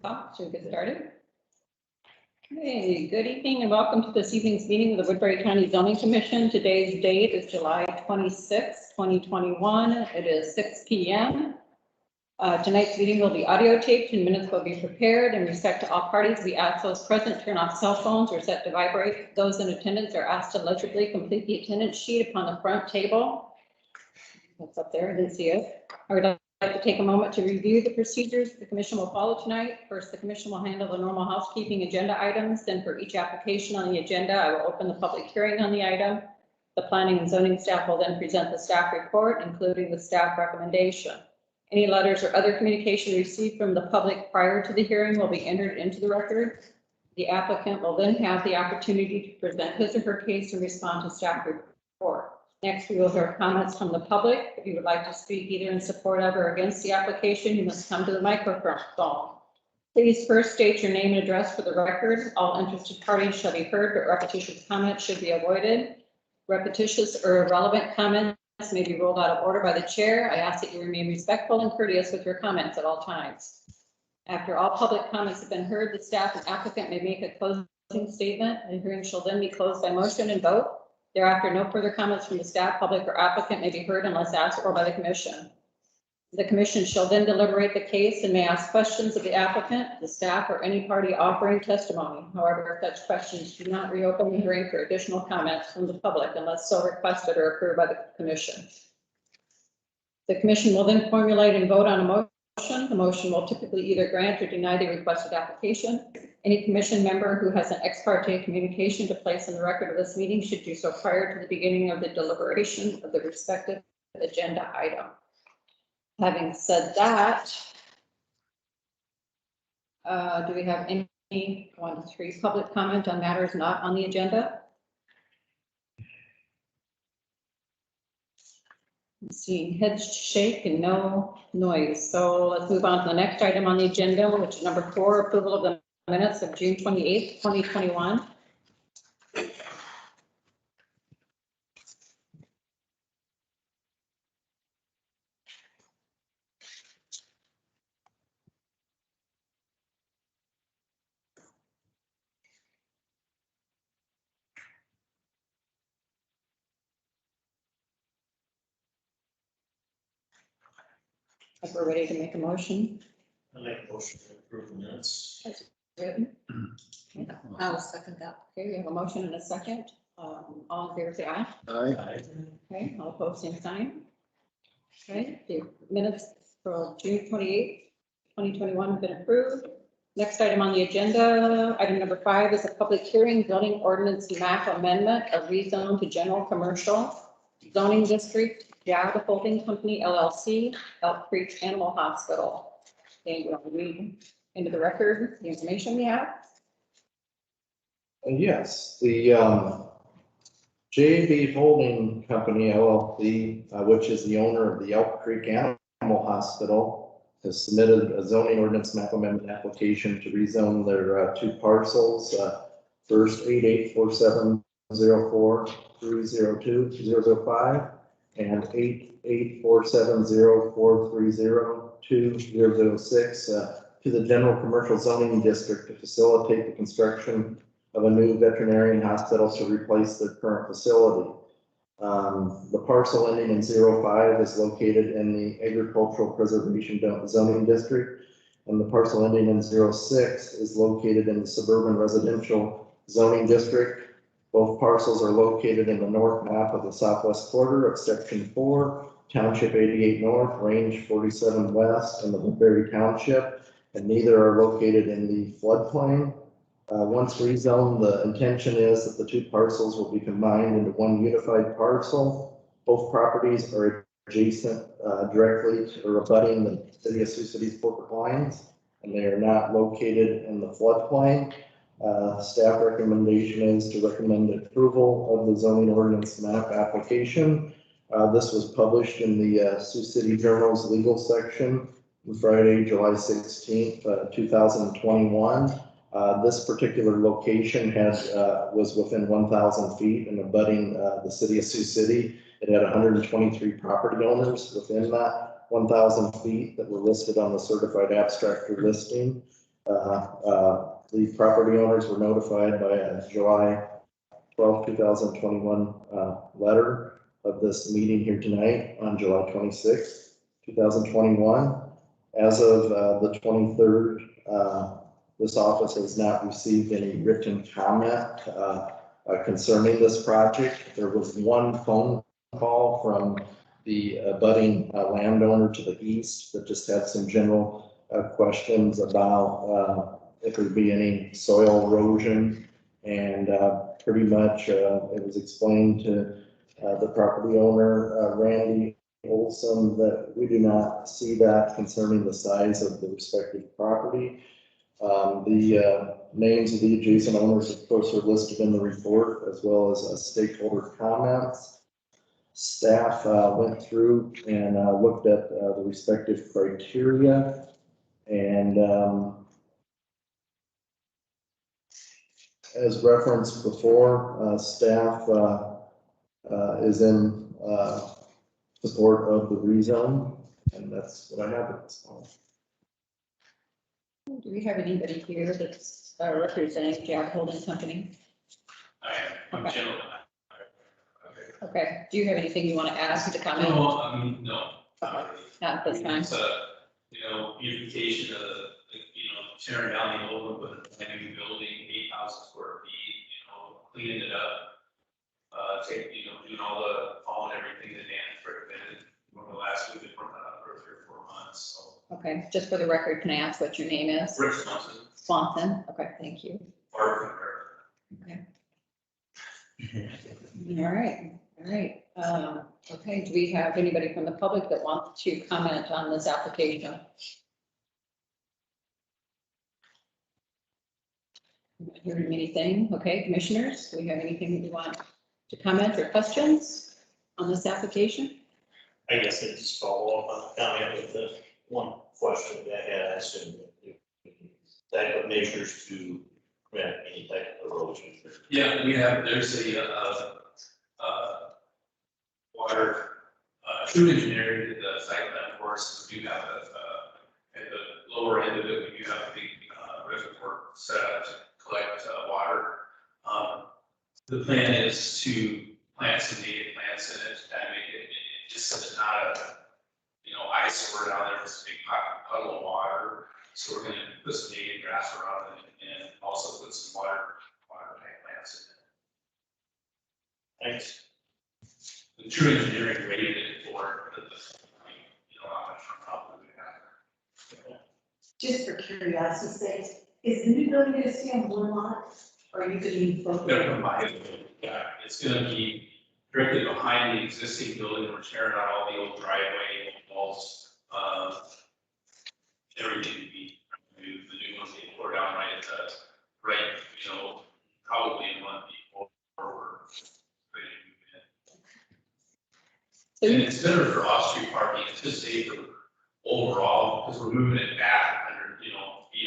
Should we get started? Hey, good evening and welcome to this evening's meeting of the Woodbury County Zoning Commission. Today's date is July 26, 2021. It is 6 p.m. Tonight's meeting will be audio taped and minutes will be prepared. In respect to all parties, we ask those present turn off cell phones or set to vibrate. Those in attendance are asked to legibly complete the attendance sheet upon the front table. That's up there, I didn't see it. I would like to take a moment to review the procedures the commission will follow tonight. First, the commission will handle the normal housekeeping agenda items. Then for each application on the agenda, I will open the public hearing on the item. The planning and zoning staff will then present the staff report, including the staff recommendation. Any letters or other communication received from the public prior to the hearing will be entered into the record. The applicant will then have the opportunity to present his or her case and respond to staff report. Next, we will hear comments from the public. If you would like to speak either in support of or against the application, you must come to the microphone. Please first state your name and address for the record. All interested parties shall be heard, but repetitious comments should be avoided. Repetitious or irrelevant comments may be ruled out of order by the chair. I ask that you remain respectful and courteous with your comments at all times. After all public comments have been heard, the staff and applicant may make a closing statement. The hearing shall then be closed by motion and vote. Thereafter, no further comments from the staff, public, or applicant may be heard unless asked for by the commission. The commission shall then deliberate the case and may ask questions of the applicant, the staff, or any party offering testimony. However, if such questions do not reopen the hearing for additional comments from the public unless so requested or approved by the commission. The commission will then formulate and vote on a motion. The motion will typically either grant or deny the requested application. Any commission member who has an ex parte communication to place in the record of this meeting should do so prior to the beginning of the deliberation of the respective agenda item. Having said that, do we have any 1 to 3 public comment on matters not on the agenda? I'm seeing heads shake and no noise. So let's move on to the next item on the agenda, which is number 4, approval of the minutes of June 28th, 2021. If we're ready to make a motion. I make a motion to approve the minutes. Written. I will second that. Okay, we have a motion and a second. All in favor, say aye. Aye. Okay, all opposed, same sign. Okay, the minutes for June 28th, 2021 have been approved. Next item on the agenda, item number 5 is a public hearing zoning ordinance map amendment of rezone to general commercial zoning district, JAG Holding Company LLC, Elk Creek Animal Hospital. And we'll read into the record the information we have. Yes, the JB Holding Company LLC, which is the owner of the Elk Creek Animal Hospital, has submitted a zoning ordinance map amendment application to rezone their 2 parcels. First 884704302005 and 884704302006 to the general commercial zoning district to facilitate the construction of a new veterinarian hospital to replace the current facility. The parcel ending in 05 is located in the agricultural preservation zoning district, and the parcel ending in 06 is located in the suburban residential zoning district. Both parcels are located in the north map of the southwest quarter of section 4, township 88 north, range 47 west in the Woodbury township, and neither are located in the floodplain. Once rezoned, the intention is that the 2 parcels will be combined into one unified parcel. Both properties are adjacent directly to or abutting the city of Sioux City's corporate lines, and they are not located in the floodplain. Staff recommendation is to recommend approval of the zoning ordinance map application. This was published in the Sioux City Journal's legal section on Friday, July 16th, 2021. This particular location was within 1,000 feet and abutting the city of Sioux City. It had 123 property owners within that 1,000 feet that were listed on the certified abstractor listing. The property owners were notified by a July 12, 2021 letter of this meeting here tonight on July 26, 2021. As of the 23rd, this office has not received any written comment concerning this project. There was one phone call from the budding landowner to the east that just had some general questions about if there'd be any soil erosion, and pretty much it was explained to the property owner, Randy Olson, that we do not see that concerning the size of the respective property. The names of the adjacent owners, of course, are listed in the report, as well as stakeholder comments. Staff went through and looked at the respective criteria, and as referenced before, staff is in support of the rezone, and that's what I have at this point. Do we have anybody here that's representing Jag Holding Company? I am, Okay. general. Okay, do you have anything you want to add to the comment? No, no. Okay. Not this time. It's a, beautification of, tearing down the old one, but a new building, 8,000 square feet, cleaning it up. Doing all the, following everything that Dan recommended. Over the last week, we've been working on it for 3 or 4 months, so. Okay, just for the record, can I ask what your name is? Rick Swanson, Swanson, okay, thank you. Barb Comparer. Okay. All right. Okay, do we have anybody from the public that wants to comment on this application? Not hearing anything. Okay, commissioners, do we have anything that you want to comment or questions on this application? I guess I just follow up on the comment with the one question that I had asked him. Type of measures to prevent any type of erosion. Yeah, there's a, water, true engineering, the site plan for us, we do have at the lower end of it, we do have a big, reservoir set up to collect, water. The plan is to plant some native plants in it, and make it just so it's not a, eyesore down there, it's a big puddle of water. So we're gonna put some native grass around it and also put some water tank plants in it. Thanks. The true engineering rated it for the, how much runoff we have. Just for curiosity's sake, is the new building gonna stay on one lot, or are you gonna need both? They're combined. Yeah, it's gonna be directly behind the existing building. We're tearing out all the old driveway walls. Everything to be removed. The new ones being poured down right at the, probably a month before we're ready to move in. So And you, it's better for off-street parking, it's just safer overall, because we're moving it back 100, feet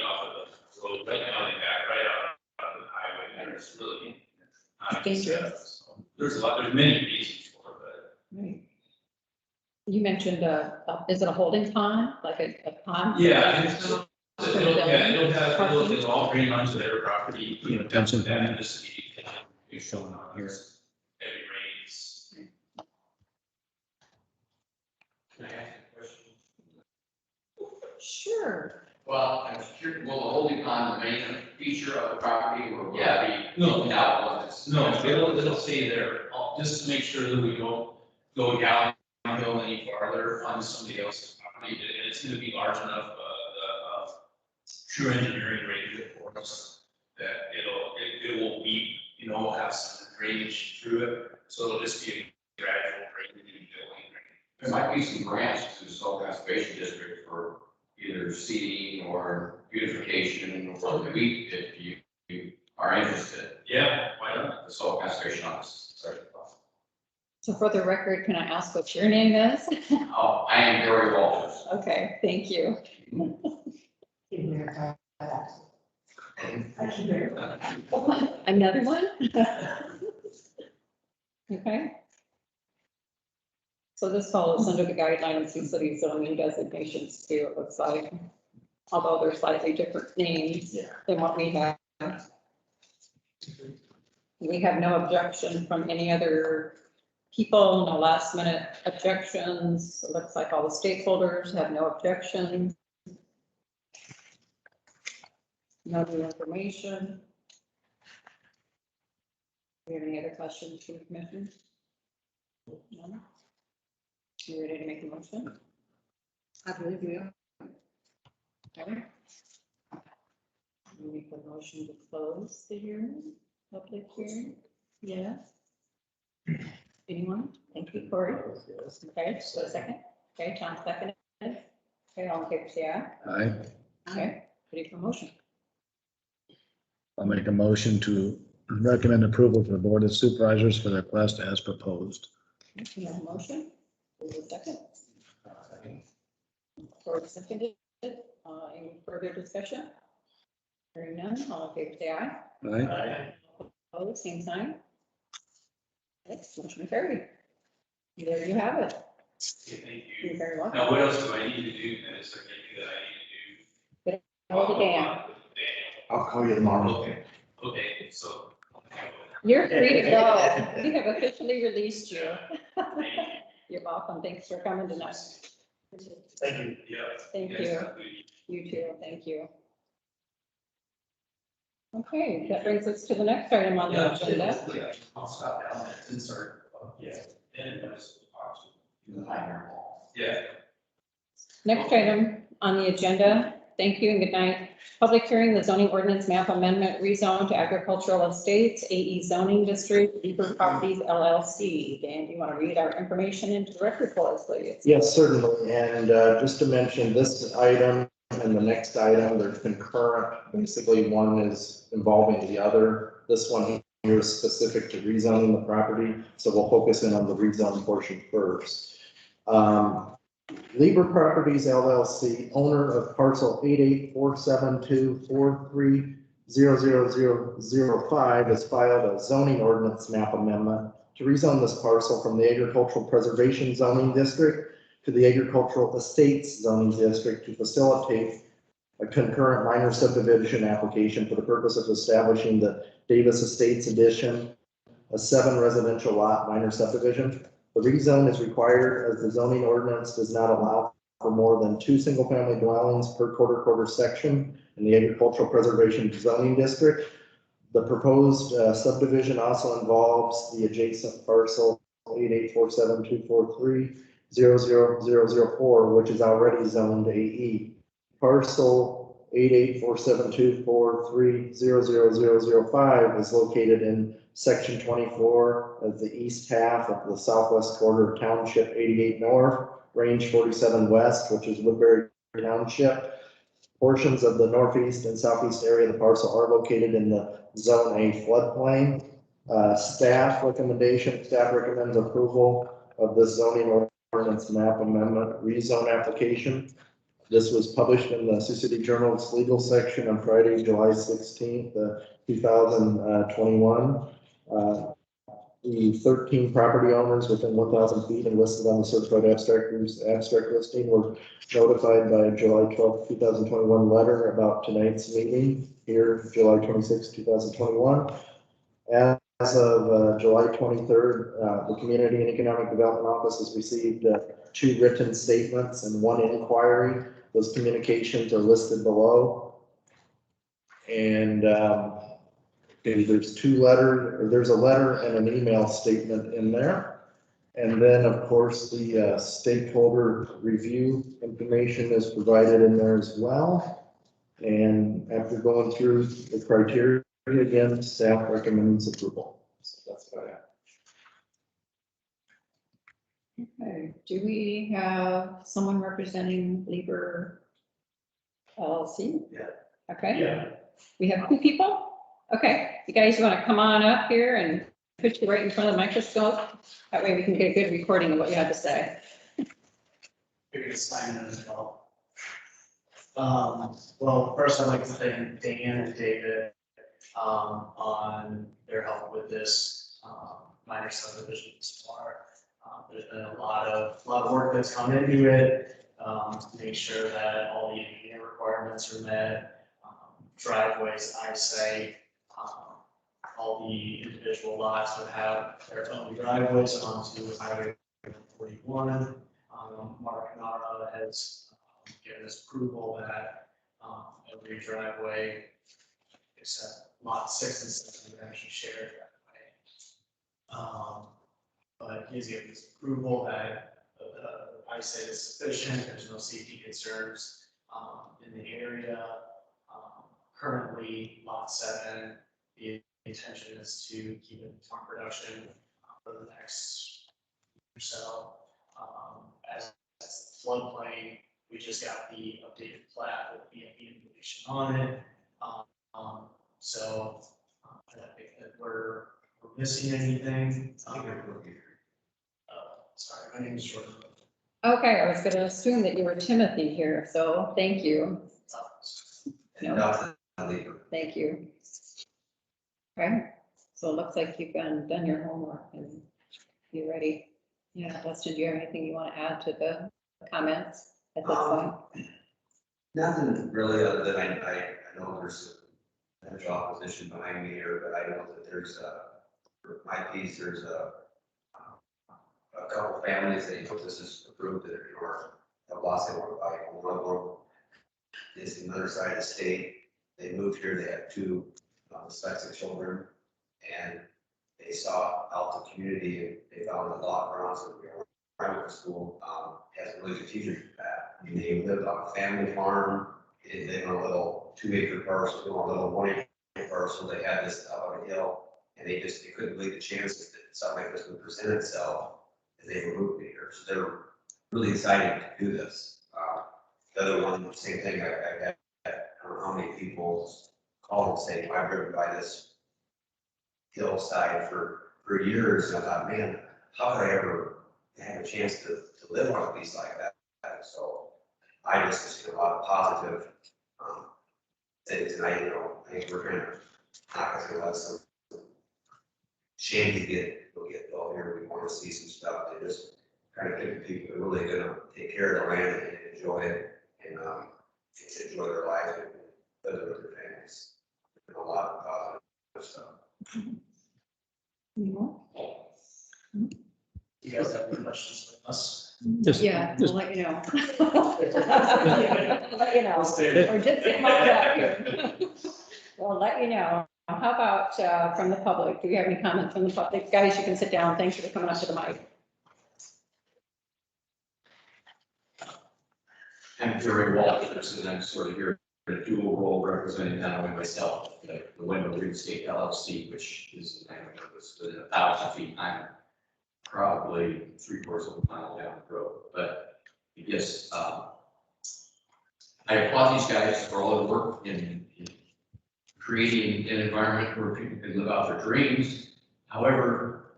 off of the road, right now, they back right out of the highway, and it's really not Dangerous. So there's many reasons for it, right. You mentioned, is it a holding pond, like a pond? but. It'll all drain onto their property, detention and this is showing on here. Heavy rains. Can I ask a question? Sure. Well, I'm curious, will the holding pond remain a feature of the property or will Yeah. it be? No. Now, once it's. No, it'll stay there, just to make sure that we don't go downhill any farther on somebody else's property. And it's gonna be large enough, true engineering rated it for us, that it will be, have some drainage through it, so it'll just be a gradual drainage and building. There might be some grants to the Salt Conservation District for either seeding or beautification or wheat if you are interested. Yeah, why not? The Salt Conservation Office. Sorry. So for the record, can I ask what your name is? Oh, I am Gary Walters. Okay, thank you. Another one? Okay. So this follows under the guidelines and city zoning designations too, it looks like. although they're slightly different names Yeah. than what we have. We have no objection from any other people, no last minute objections. It looks like all the stakeholders have no objections. No new information. Do you have any other questions for the commission? No? You ready to make a motion? I believe you. Okay. We make a motion to close the hearing, public hearing. Yes. Anyone? Thank you, Corey. Okay, so a second. Okay, Tom seconded. Okay, all in favor, say aye. Aye. Okay, ready for motion? I'll make a motion to recommend approval for the Board of Supervisors for the request as proposed. We have a motion. Who's the second? Corey seconded. Any further discussion? Hearing none, all in favor, say aye. Aye. Opposed, same sign. That's motion carried. There you have it. Thank You're you. very welcome. Now, what else do I need to do? And is there anything that I need to do? Hold the dam. I'll call you tomorrow. Okay, okay, so. You're free to go. We have officially released you. Thank you. You're welcome. Thanks for coming tonight. Thank you. Yeah. Thank Yes, you. absolutely. You too. Thank you. Okay, that brings us to the next item on the agenda. Yeah, I'll stop down there and start. Yeah. And that's yeah. Next item on the agenda, thank you and good night. Public hearing, the zoning ordinance map amendment rezone to agricultural estates, AE zoning district, Beaver Properties LLC. Dan, do you want to read our information into the record for us, please? Yes, certainly. And just to mention this item and the next item, they're concurrent. Basically, one is involving the other. This one here is specific to rezoning the property, so we'll focus in on the rezone portion first. Lieber Properties LLC, owner of parcel 884724300005, has filed a zoning ordinance map amendment to rezone this parcel from the agricultural preservation zoning district to the agricultural estates zoning district to facilitate a concurrent minor subdivision application for the purpose of establishing the Davis Estates Edition, a 7 residential lot minor subdivision. The rezone is required as the zoning ordinance does not allow for more than 2 single-family dwellings per quarter section in the agricultural preservation zoning district. The proposed subdivision also involves the adjacent parcel 884724300004, which is already zoned AE. Parcel 884724300005 is located in section 24 of the east half of the southwest quarter of township 88 north, range 47 west, which is Woodbury Township. Portions of the northeast and southeast area of the parcel are located in the zone A floodplain. Staff recommends approval of this zoning ordinance map amendment rezone application. This was published in the Sioux City Journal's legal section on Friday, July 16th, 2021. The 13 property owners within 1,000 feet and listed on the certified abstract listing were notified by July 12th, 2021 letter about tonight's meeting here, July 26th, 2021. As of July 23rd, the Community and Economic Development Office has received 2 written statements and 1 inquiry. Those communications are listed below. And there's 2 letters, or there's a letter and an email statement in there. And then, of course, the stakeholder review information is provided in there as well. And after going through the criteria again, staff recommends approval. So that's what I have. Okay, do we have someone representing Lieber LLC? Yeah. Okay. Yeah. We have 2 people? Okay, you guys want to come on up here and put you right in front of the microscope? That way we can get a good recording of what you have to say. You're gonna sign in as well. Well, first I'd like to thank Dan and David, on their help with this, minor subdivision so far. There's been a lot of work that's come into it. make sure that all the engineering requirements are met, driveways, eyesight, all the individual lots would have their own driveways onto Highway 41. Mark Nara has given us approval that every driveway except lot 6 and 7 are actually shared driveway. But he's given us approval that eyesight is sufficient, there's no safety concerns in the area. Currently, lot 7, the intention is to keep it farm production for the next year or so. As the floodplain, we just got the updated plat with BMP information on it. So I don't think that we're missing anything. Sorry, my name is Jordan. Okay, I was gonna assume that you were Timothy here, so thank you. No, thank you. Okay, so it looks like you've done your homework and you're ready. Yeah, Dustin, do you have anything you want to add to the comments at this point? Nothing really, other than I know there's potential opposition behind me here, but I know that there's for my piece, there's a couple families that this is approved that are have lost their one body. One of them is on the other side of the state. They moved here, they have 2 dyslexic children, and they saw out the community and they found a lot around primary school has really good teachers for that. I mean, they lived on a family farm, they lived on a little 2-acre parcel, or a little 1-acre parcel. They had this out on a hill, and they couldn't believe the chances that something like this would present itself if they were moved here. So they're really excited to do this. The other one, same thing. I had, I don't know how many people call and say, I've driven by this hillside for years, and I thought, man, how could I ever have a chance to live on a piece like that? So I just see a lot of positive things, and I think we're gonna not gonna let some shanty get built here. We want to see some stuff. They just kind of think people are really gonna take care of the land and enjoy it, and enjoy their life and live with their families. And a lot of positive stuff. You guys have any questions for us? Yeah, we'll let you know. Let you know, or just come up back here. We'll let you know. How about from the public? Do you have any comments from the public? Guys, you can sit down. Thank you for coming up to the mic. I'm Jerry Walters, and I'm sort of here in a dual role representing not only myself, but the Wendell Real Estate LLC, which is the name of this, 1,000 feet. I'm probably 3/4 of a mile down the road, but yes, I applaud these guys for all their work in creating an environment where people can live out their dreams. However,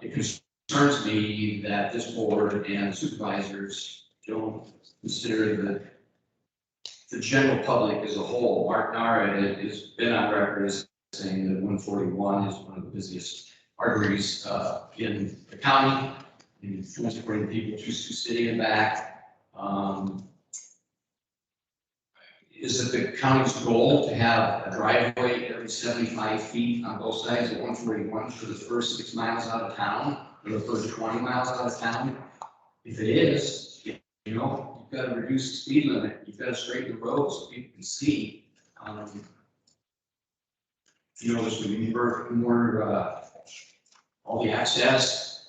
it concerns me that this board and supervisors don't consider the general public as a whole. Mark Nara has been on record as saying that 141 is one of the busiest arteries in the county, and transporting people to Sioux City and back. Is it the county's goal to have a driveway every 75 feet on both sides of 141 for the first 6 miles out of town, or the first 20 miles out of town? If it is, you've got to reduce the speed limit. You've got to straighten the road so people can see. There's more all the access.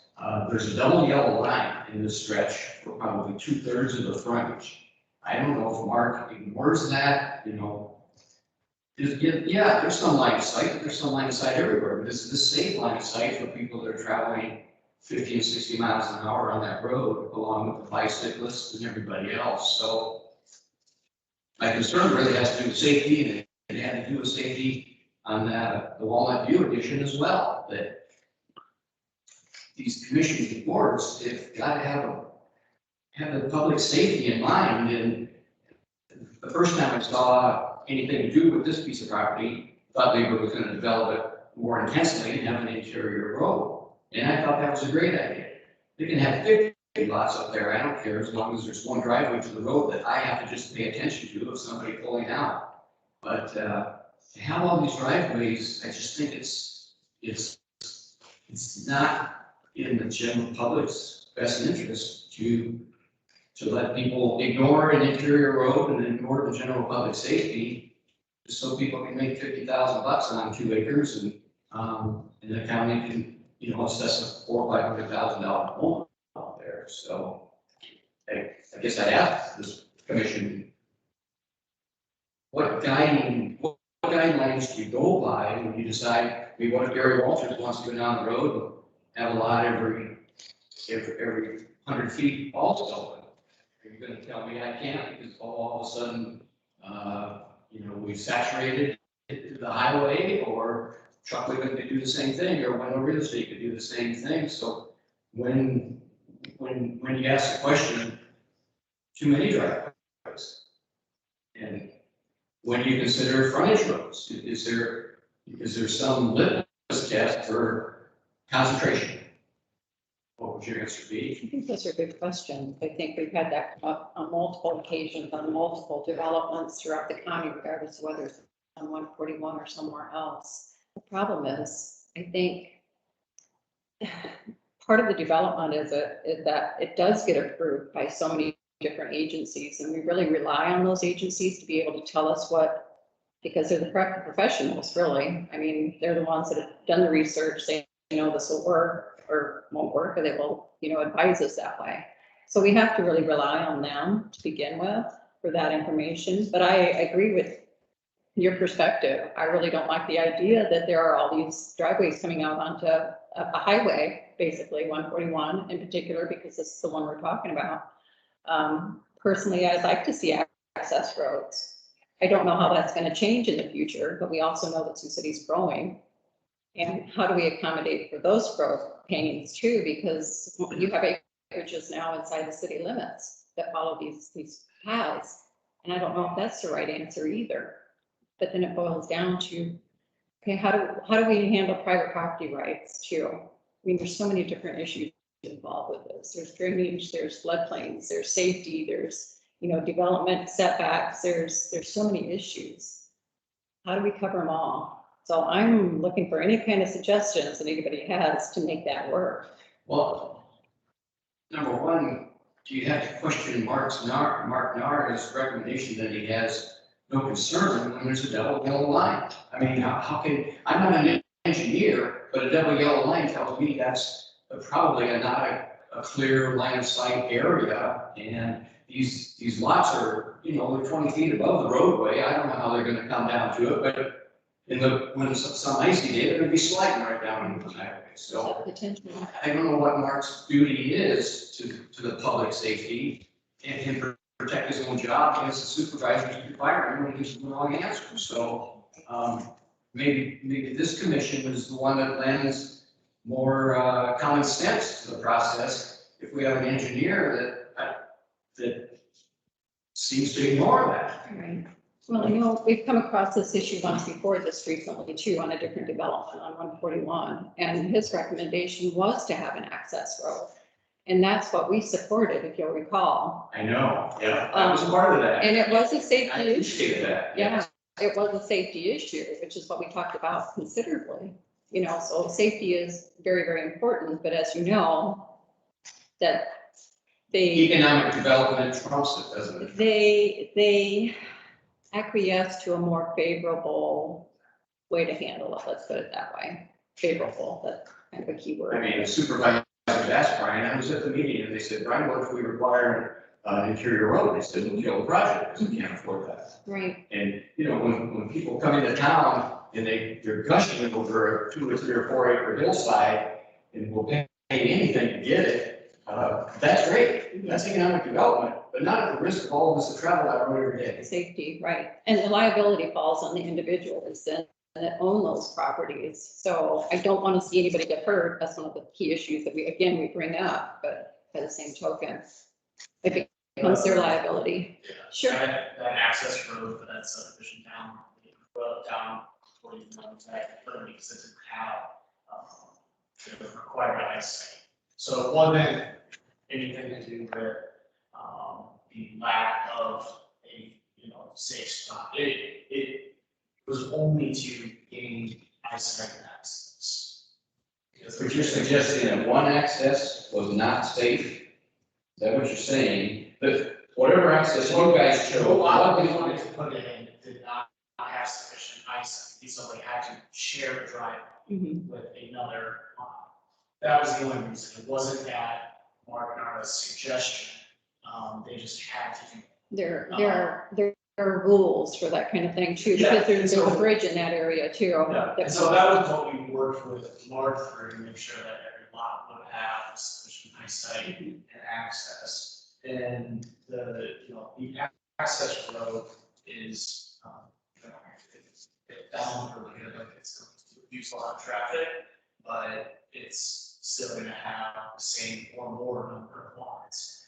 There's a double yellow line in this stretch for probably 2/3 of the frontage. I don't know if Mark ignores that, there's some line of sight, there's some line of sight everywhere, but this is the safe line of sight for people that are traveling 50 and 60 miles an hour on that road, along with the bicyclists and everybody else. So my concern really has to do with safety, and it had to do with safety on the Walnut View addition as well, that these commissions and boards, they've got to have the public safety in mind. And the first time I saw anything to do with this piece of property, I thought Labor was going to develop it more intensely and have an interior road. And I thought that was a great idea. They can have lots up there, I don't care, as long as there's one driveway to the road that I have to just pay attention to if somebody pulling out. But, to have all these driveways, I just think it's not in the general public's best interest to let people ignore an interior road and ignore the general public safety, just so people can make $50,000 on 2 acres and the county can, assess a $400,000 or $500,000 home out there. So I guess I'd ask this commission, what guidelines do you go by when you decide, what if Gary Walters wants to go down the road and have a lot every 100 feet also? Are you gonna tell me I can't because all of a sudden, we've saturated the highway, or truck women could do the same thing, or Window Real Estate could do the same thing? So when you ask the question, too many driveways, and when you consider frontage roads, is there some litmus test for concentration? What would your answer be? I think those are good questions. I think we've had that come up on multiple occasions, on multiple developments throughout the county, regardless of whether it's on 141 or somewhere else. The problem is, I think part of the development is that it does get approved by so many different agencies, and we really rely on those agencies to be able to tell us what, because they're the professionals, really. I mean, they're the ones that have done the research, they know this will work or won't work, or they will, advise us that way. So we have to really rely on them to begin with for that information. But I agree with your perspective. I really don't like the idea that there are all these driveways coming out onto a highway, basically 141 in particular, because this is the one we're talking about. Personally, I'd like to see access roads. I don't know how that's going to change in the future, but we also know that Sioux City's growing. And how do we accommodate for those growth pains too? Because you have acreages now inside the city limits that follow these paths. And I don't know if that's the right answer either. But then it boils down to, okay, how do we handle private property rights too? I mean, there's so many different issues involved with this. There's drainage, there's floodplains, there's safety, there's, development setbacks. There's so many issues. How do we cover them all? So I'm looking for any kind of suggestions that anybody has to make that work. Well, number one, do you have to question Mark Nara's recommendation that he has no concern when there's a double yellow line? I mean, how can, I'm not an engineer, but a double yellow line tells me that's probably not a clear line of sight area. And these lots are, they're 20 feet above the roadway. I don't know how they're going to come down to it, but when it's some icy day, they're going to be sliding right down into the highway. So I don't know what Mark's duty is to the public safety and protect his own job against the supervisor's requirement when he gives the wrong answer. So maybe this commission is the one that lends more common sense to the process. If we have an engineer that seems to ignore that. Right. Well, we've come across this issue once before this recently too, on a different development on 141. And his recommendation was to have an access road. And that's what we supported, if you'll recall. I know, yeah, that was part of that. And it was a safety I issue. appreciate that. Yeah, it was a safety issue, which is what we talked about considerably. So safety is very, very important, but as you know, that Economic development trumps it, doesn't it? they acquiesce to a more favorable way to handle it. Let's put it that way. Favorable, that's kind of a key word. I mean, the supervisor asked Brian, I was at the meeting, and they said, Brian, what if we require an interior road? They said, we'll kill the project because we can't afford that. Right. And, when people come into town and they're gushing over a 2 or 3 or 4 acre hillside and will pay anything to get it, that's great. That's economic development, but not at the risk of all of us to travel that road every day. Safety, right. And the liability falls on the individuals that own those properties. So I don't want to see anybody get hurt. That's one of the key issues that we bring up, but by the same token, it becomes their liability. Sure. That access road for that subdivision down, down 41, that permitting doesn't have the required eyesight. So one thing, anything to do with, the lack of a, safe spot. It was only to gain eyesight access. Because But you're suggesting that one access was not safe? Is that what you're saying? That whatever access you guys chose, The lot what we was wanted to put it in did not have sufficient eyesight, so they had to share the driveway Mhm. with another lot. That was the only reason. It wasn't that Mark and Arda's suggestion. They just had to do. There are rules for that kind of thing too, Yeah, because there's a so- bridge in that area too. Yeah, and so that was what we worked with Mark through to make sure that every lot would have sufficient eyesight and access. And the access road is, it's down for it's going to use a lot of traffic, but it's still gonna have the same or more number of lots.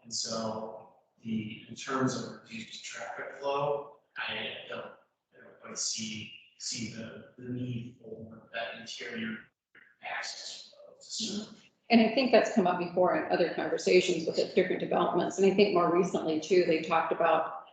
And so in terms of reduced traffic flow, I don't quite see the need for that interior access road. And I think that's come up before in other conversations with the different developments. And I think more recently too, they talked about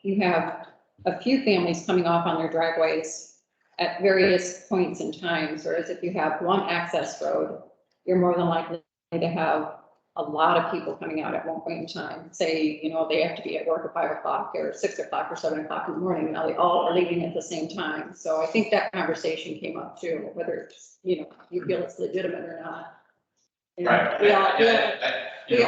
you have a few families coming off on their driveways at various points in times, whereas if you have one access road, you're more than likely to have a lot of people coming out at one point in time. Say, they have to be at work at 5 o'clock or 6 o'clock or 7 o'clock in the morning. Now they all are leaving at the same time. So I think that conversation came up too, whether it's, you feel it's legitimate or not. Right. We all-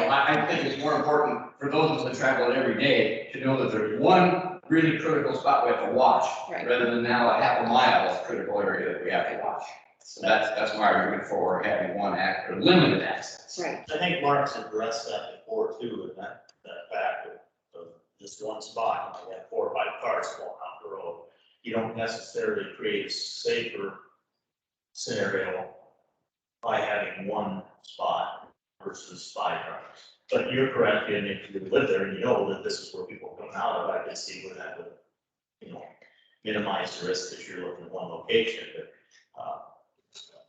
I think it's more important for those of us that travel it every day to know that there's one really critical spot we have to watch, Right. rather than now a half a mile of critical area that we have to watch. So that's my argument for having one act or limited access. Right. I think Mark's addressed that before too, and that fact of this one spot, you have 4 or 5 cars going out the road. You don't necessarily create a safer scenario by having one spot versus 5 cars. But you're correct, and if you live there and you know that this is where people are coming out of, I can see where that would, minimize the risk that you're looking at one location, but,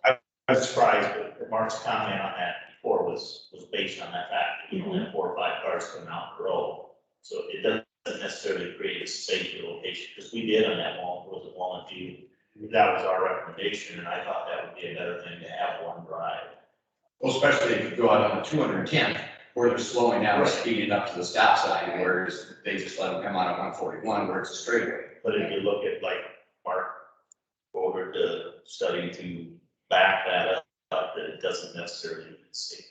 I was surprised, but Mark's comment on that before was based on that fact, that you only have 4 or 5 cars coming out the road. So it doesn't necessarily create a safer location, because we did on that Walnut View. That was our recommendation, and I thought that would be a better thing to have one drive. Well, especially if you go out on 210, where they're slowing down, speeding up to the stop sign, whereas they just let them come out on 141, where it's a straightaway. But if you look at like Mark ordered the study to back that up, that it doesn't necessarily mean it's safe.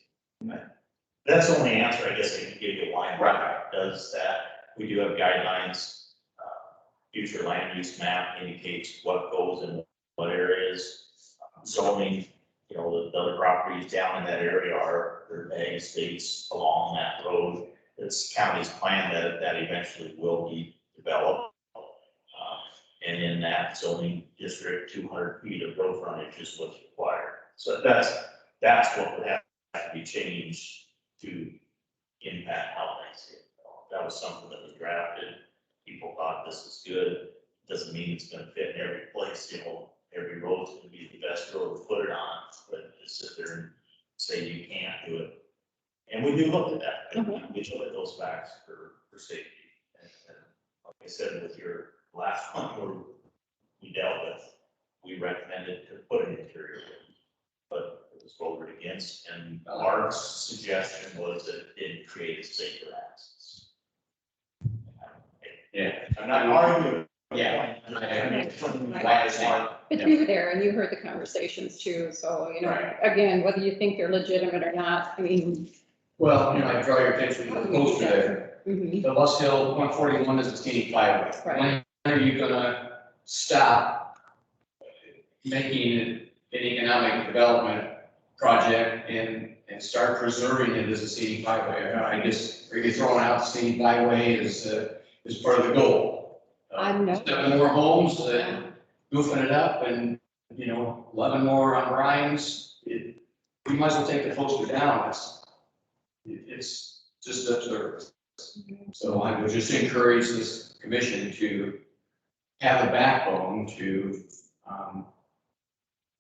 That's the only answer I guess I can give you why Mark does that. We do have guidelines. Future land use map indicates what goes in what areas. Zoning, the other properties down in that area are their ag estates along that road. It's county's plan that eventually will be developed. And in that zoning district, 200 feet of road frontage is what's required. So that's what would have to be changed to impact how they see it. That was something that was drafted. People thought this was good. Doesn't mean it's gonna fit in every place, every road's gonna be the best road to put it on, but to sit there and say you can't do it. And we do look at that. We look at those facts for safety. And like I said, with your last one where we dealt with, we recommended to put an interior, but it was voted against, and Mark's suggestion was that it didn't create a safer access. Yeah. I'm not arguing. Yeah. But you were there and you heard the conversations too, so, again, whether you think they're legitimate or not, I mean. Well, I draw your attention to the poster there. Mhm. The Lust Hill 141 is a scenic byway. Right. When are you gonna stop making it an economic development project and start preserving it as a scenic byway? I guess, are you throwing out scenic byway as part of the goal? I'm not. 7 more homes, goofing it up and, 11 more on Ryan's. We might as well take the poster down. It's just absurd. So I would just encourage this commission to have a backbone to,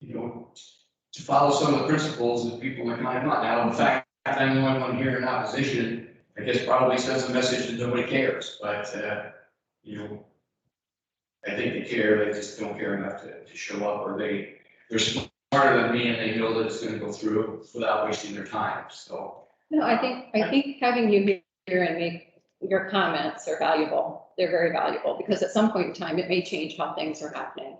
to follow some of the principles that people are kind of not. Now, the fact I'm the only one here in opposition, I guess probably sends a message that nobody cares, but, you know, I think they care, they just don't care enough to show up, or they're smarter than me and they know that it's gonna go through without wasting their time, so. No, I think having you here and make your comments are valuable. They're very valuable because at some point in time, it may change how things are happening.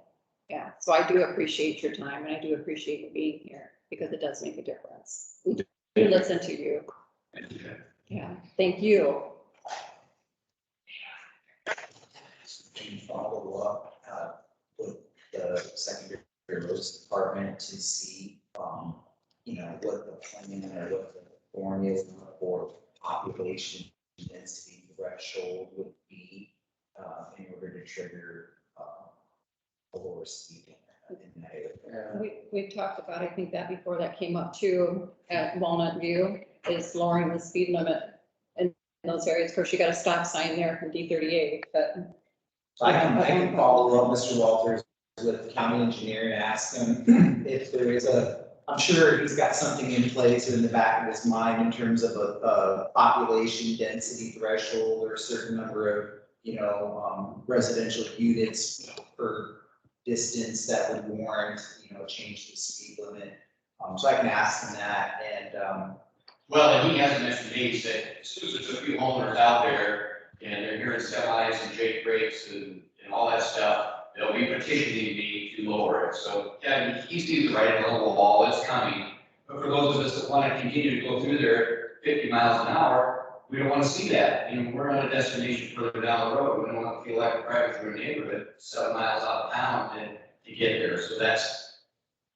Yeah, so I do appreciate your time and I do appreciate you being here because it does make a difference. We do listen to you. Yeah, thank you. Can you follow up with the secondary roads department to see, you know, what the plan or what the form is for population density threshold would be in order to trigger a lower speed in that area? We've talked about, I think that before that came up too, at Walnut View, is lowering the speed limit in those areas. Of course, you got a stop sign there from D38, but. I can follow up, Mr. Walters, with the county engineer and ask him if there is I'm sure he's got something in place in the back of his mind in terms of a population density threshold or a certain number of, you know, residential units per distance that would warrant, you know, change the speed limit. So I can ask him that and, Well, and he hasn't mentioned me, he said, as soon as there's a few homeowners out there, and they're hearing semis and Jake breaks and all that stuff, they'll be petitioning me to lower it. So, yeah, he sees the writing on the wall, it's coming. But for those of us that want to continue to go through there 50 miles an hour, we don't want to see that. You know, we're not a destination further down the road. We don't want to feel like we're driving through a neighborhood 7 miles out of town to get there. So that's,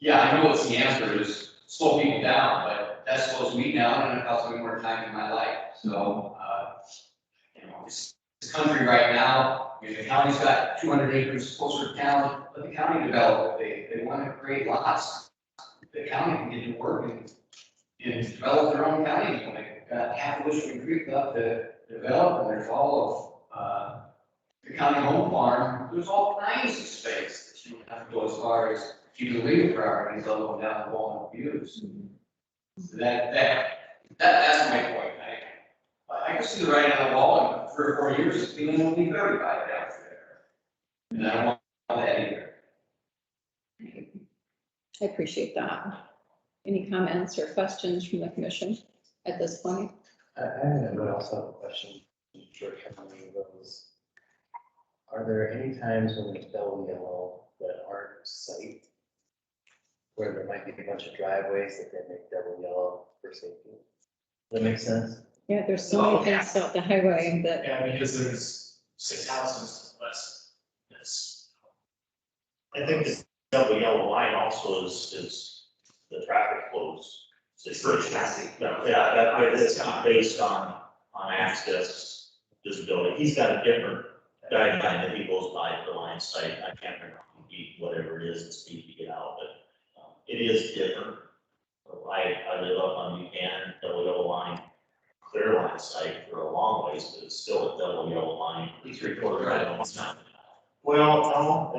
yeah, I know what's the answer is slow people down, but that slows me down and it costs me more time in my life. So, you know, this country right now, I mean, the county's got 200 acres closer to town, let the county develop it. They want to create lots. The county can get to work and develop their own county. You know, they've got half of Wishing Creek up to develop, and there's all of the county home farm. There's all kinds of space that you don't have to go as far as you can leave properties all the way down the Walnut Views. So that's my point. I can see the writing on the wall in 3 or 4 years, it's going to be very bad out there. And I don't want that either. I appreciate that. Any comments or questions from the commission at this point? I would also have a question for County Roads. Are there any times when there's double yellow that aren't site? Where there might be a bunch of driveways that they make double yellow for safety? Does that make sense? Yeah, there's so many things out the highway that, Yeah, because there's 6 houses less. This. I think the double yellow line also is the traffic flows. situation. Yeah, that's based on access, visibility. He's got a different guideline that he goes by for line sight. I can't remember whatever it is, the speed to get out, but it is different. So I live up on Buchanan, double yellow line, clear line sight for a long ways, but it's still a double yellow line, 3/4 right on now. Well, no,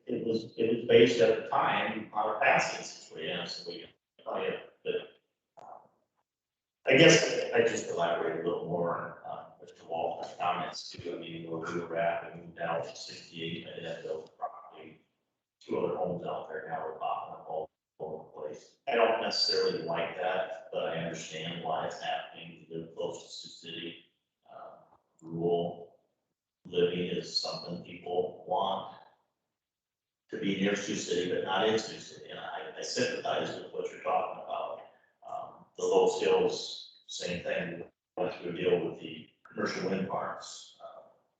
it was based at the time on a passing situation, so we can tell you, but I guess I just elaborate a little more on Mr. Walton's comments too. I mean, where we were at, we moved out to 68, I had built property, 2 other homes out there now, we're popping up all over the place. I don't necessarily like that, but I understand why it's happening. They're close to the city. Rural living is something people want to be near Sioux City, but not in Sioux City. And I sympathize with what you're talking about. The Lowe's Hills, same thing. We went through a deal with the commercial wind farms.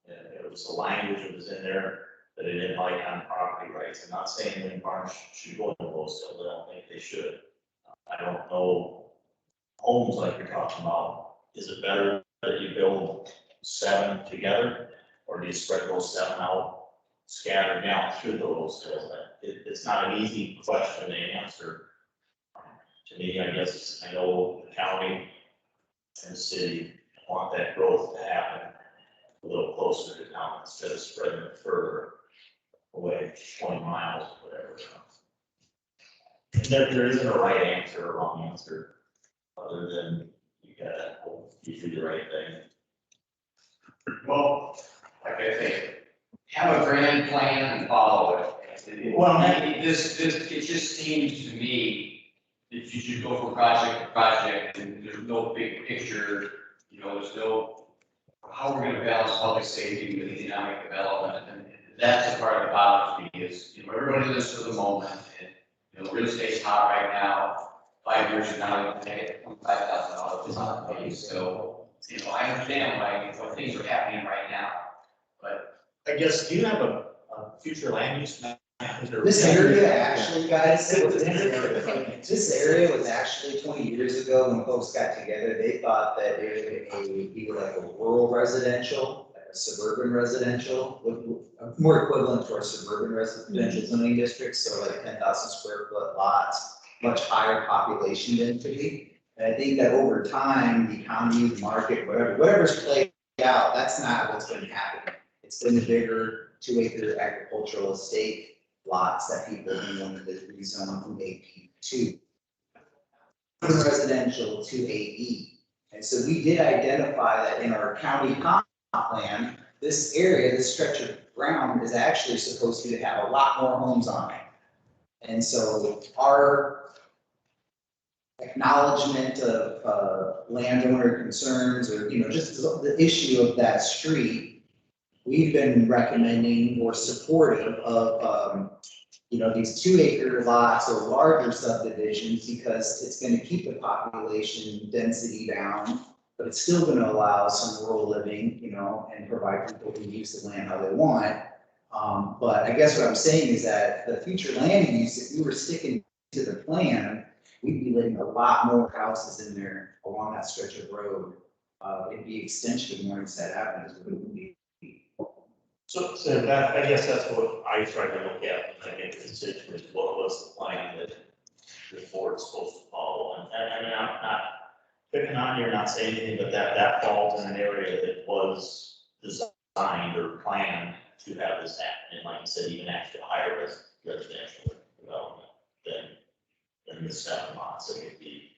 And it was the language that was in there that it didn't like on property rights. I'm not saying wind farms should go to Lowe's Hills. I don't think they should. I don't know homes like you're talking about. Is it better that you build 7 together, or do you spread those 7 out, scattered down through the Lowe's Hills? It's not an easy question to answer. To me, I guess, I know the county and the city want that growth to happen a little closer to town instead of spreading it further away, 20 miles, whatever. And there isn't a right answer or wrong answer. other than you gotta hope you do the right thing. Well, like I say, have a grand plan and follow it. Well, it just seems to me that you should go from project to project, and there's no big picture, there's no, how we're gonna balance public safety with economic development, and that's the part that bothers me, is, everybody doing this for the moment, and, real estate's hot right now, 5 years from now, you can take $5,000 on the pay, so, I understand why things are happening right now, but I guess, do you have a future land use map? Is there- This area actually, guys, this area was actually 20 years ago when folks got together, they thought that it would be like a rural residential, like a suburban residential, more equivalent to our suburban residential zoning districts, so like 10,000 square foot lots, much higher population density. And I think that over time, the economy, the market, whatever's played out, that's not what's going to happen. It's been the bigger 2-acre agricultural estate lots that people wanted to rezone from AP to residential to AE. And so we did identify that in our county comp plan, this area, this stretch of ground is actually supposed to have a lot more homes on it. And so our acknowledgement of landowner concerns, or, just the issue of that street, we've been recommending or supportive of, these 2-acre lots or larger subdivisions, because it's going to keep the population density down, but it's still going to allow some rural living, and provide people who use the land how they want. But I guess what I'm saying is that the future land use, if we were sticking to the plan, we'd be letting a lot more houses in there along that stretch of road. It'd be extension of Morningside Avenue, but it wouldn't be. So that, I guess that's what I tried to look at when I made the decision, is what was the plan that the board's supposed to follow. And I mean, I'm not picking on you or not saying anything, but that falls in an area that was designed or planned to have this happen. And like I said, even actually higher residential development than the 7 lots, it would be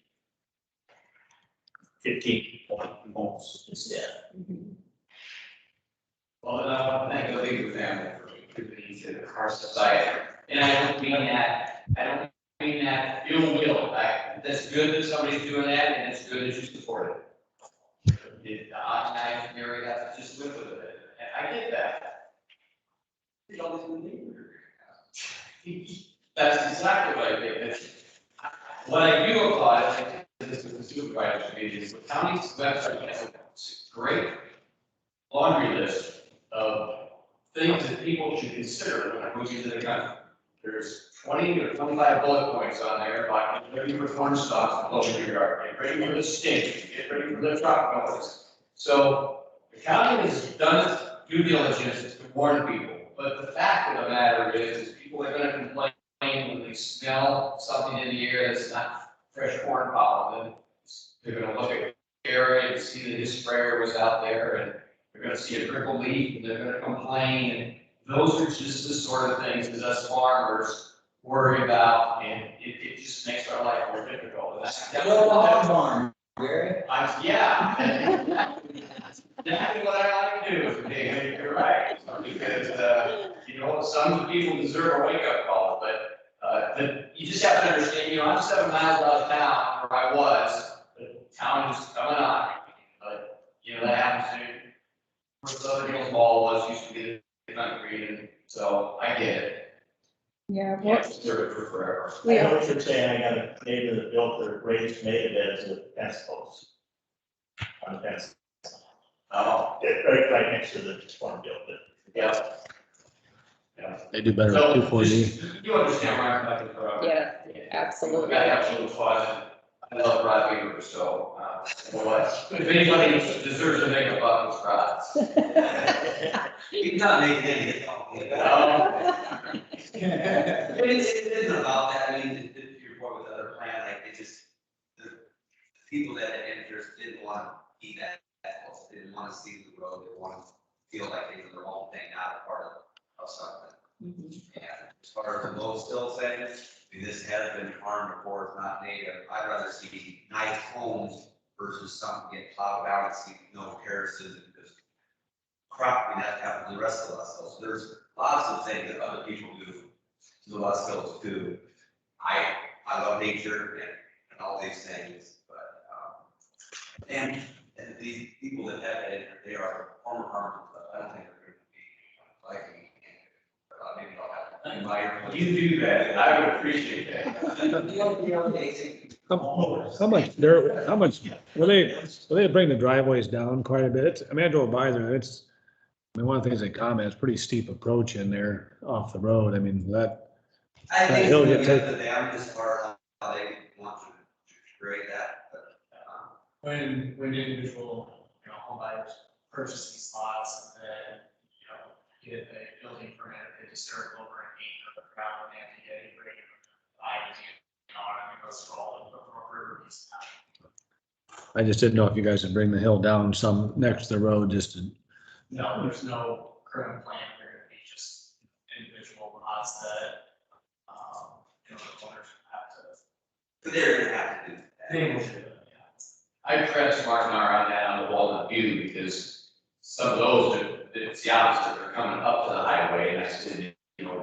15 homes instead. well, I thank the League of Family for contributing to our society. And I don't mean that ill will. That's good that somebody's doing that, and it's good that you support it. I Mary have to just live with it, and I get that. That's exactly what I think. What I do applaud, I think this is the supervisor's meeting, is the county's website has a great laundry list of things that people should consider when moving to the country. There's 20 or 25 bullet points on there about get ready for corn stalks, close your yard, get ready for the stink, get ready for the truck noise. So the county has done its due diligence to warn people, but the fact of the matter is people are gonna complain when they smell something in the air that's not fresh corn pollen. They're gonna look at the area and see that his sprayer was out there, and they're gonna see a crippled leaf, and they're gonna complain, and those are just the sort of things that us farmers worry about, and it just makes our life more difficult. And that's Barn, Gary. yeah. Exactly what I like to do, David, you're right, because, some people deserve a wake-up call, but you just have to understand, I'm 7 miles out of town, where I was, the town is coming on, but, that happens to, where Southern Hills Mall was, used to be the country, and so I get it. Yeah, Can't deserve it for forever. I know what you're saying. I got a neighbor that built their raised tomato beds with fence posts. On the fence. Oh, Right next to the farm bill, but. yeah. They do better So, at 240. just- you understand where I'm coming from? yeah, absolutely. That absolutely fun. I love Rod Weaver, so, if anybody deserves to make a buck, it's Rod. He's not making any. But it isn't about that, I mean, to your point with other plan, like, it just, the people that had interest didn't want to be that close, they didn't want to see the road, they want to feel like they were their own thing, not a part of something. Mhm. And as far as the low still thing, This has been farmed before, it's not native. I'd rather see nice homes versus something get plowed out and see no terraces and just crop, I mean, that happens to the rest of us. So there's lots of things that other people do to the Los Hills too. I love nature and all these things, but, and these people that have it, they are former farmers, but I don't think they're going to be like me. Maybe I'll have to invite. You do that, I would appreciate that. You're amazing. How much, will they bring the driveways down quite a bit? I mean, I drove by there, I mean, one of the things they comment, it's pretty steep approach in there off the road. I mean, that, I think He'll it's get gonna be up to them as far as how they want to grade that, but, When individual, home buyers purchase these lots and then, get a building permit, they just start over an acre of ground and they have to get a grade. And it goes through all of the rivers. I just didn't know if you guys would bring the hill down some next to the road just to, No, there's no current plan, they're gonna be just individual lots that, the owners have to. but they're gonna have to do that. They will do it, I pressed Mark and I on that on the Walnut View because some of those, it's the opposite, they're coming up to the highway and I said,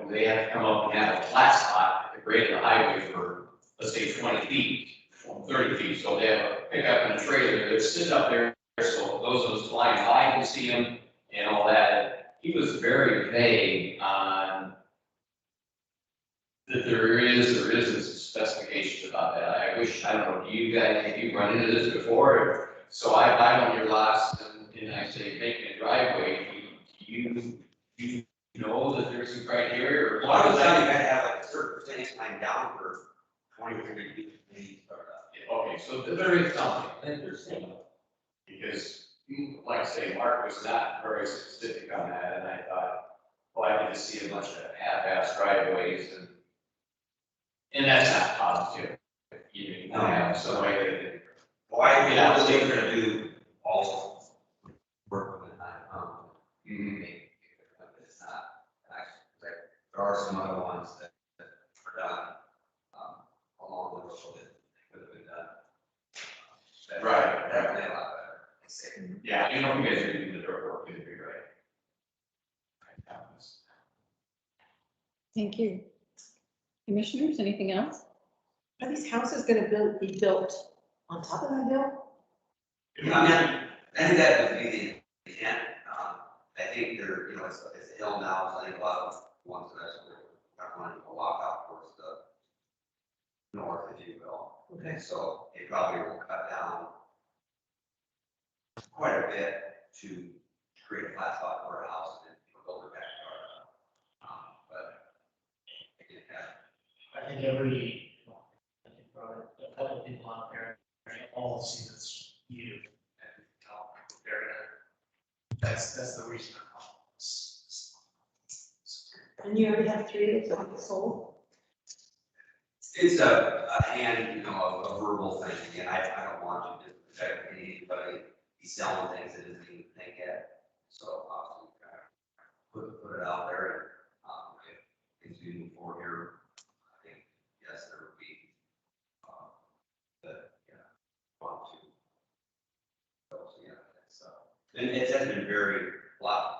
they have to come up and have a flat spot at the grade of the highway for, let's say, 20 feet, 30 feet. So they have a pickup and a trailer, they're sitting up there, so those of us flying by can see them and all that. He was very vague on that there isn't specifications about that. I wish, I don't know, do you guys, have you run into this before? So I buy one of your lots and I say, make me a driveway, do you know that there's some criteria or? A lot of the time you gotta have like a certain percentage line down for 20 or 30 feet. When you start up. Okay, so there is something, I think there's something. Because, like I say, Mark was not very specific on that, and I thought, well, I need to see a bunch of half-ass driveways, and that's not positive. You know, have some way that. Well, I believe they're gonna do all work with that. Maybe, but it's not, actually, there are some other ones that are done, along the road that could have been done. That- Right. Definitely a lot better. I'd say. Yeah, you know, you guys are doing the dirt work, it'd be great. Thank you. Commissioners, anything else? Are these houses gonna be built on top of that hill? I think that would be the intent. I think there, it's a hill now, so I think a lot of ones that are going to walk out towards the north, if you will. Okay. So it probably will cut down quite a bit to create a flat spot for a house and build a backyard. But again, I think every, probably a couple of people out there, all see this you, and, they're gonna, that's the reason I'm calling this. And you already have 3 that are sold? it's a hand, a verbal thing. Again, I don't want to disrespect anybody. He's selling things that isn't even think yet. So obviously, kind of put it out there. If things do move forward here, I think, yes, there would be, want to. So, yeah, it's, and it has been very, a lot,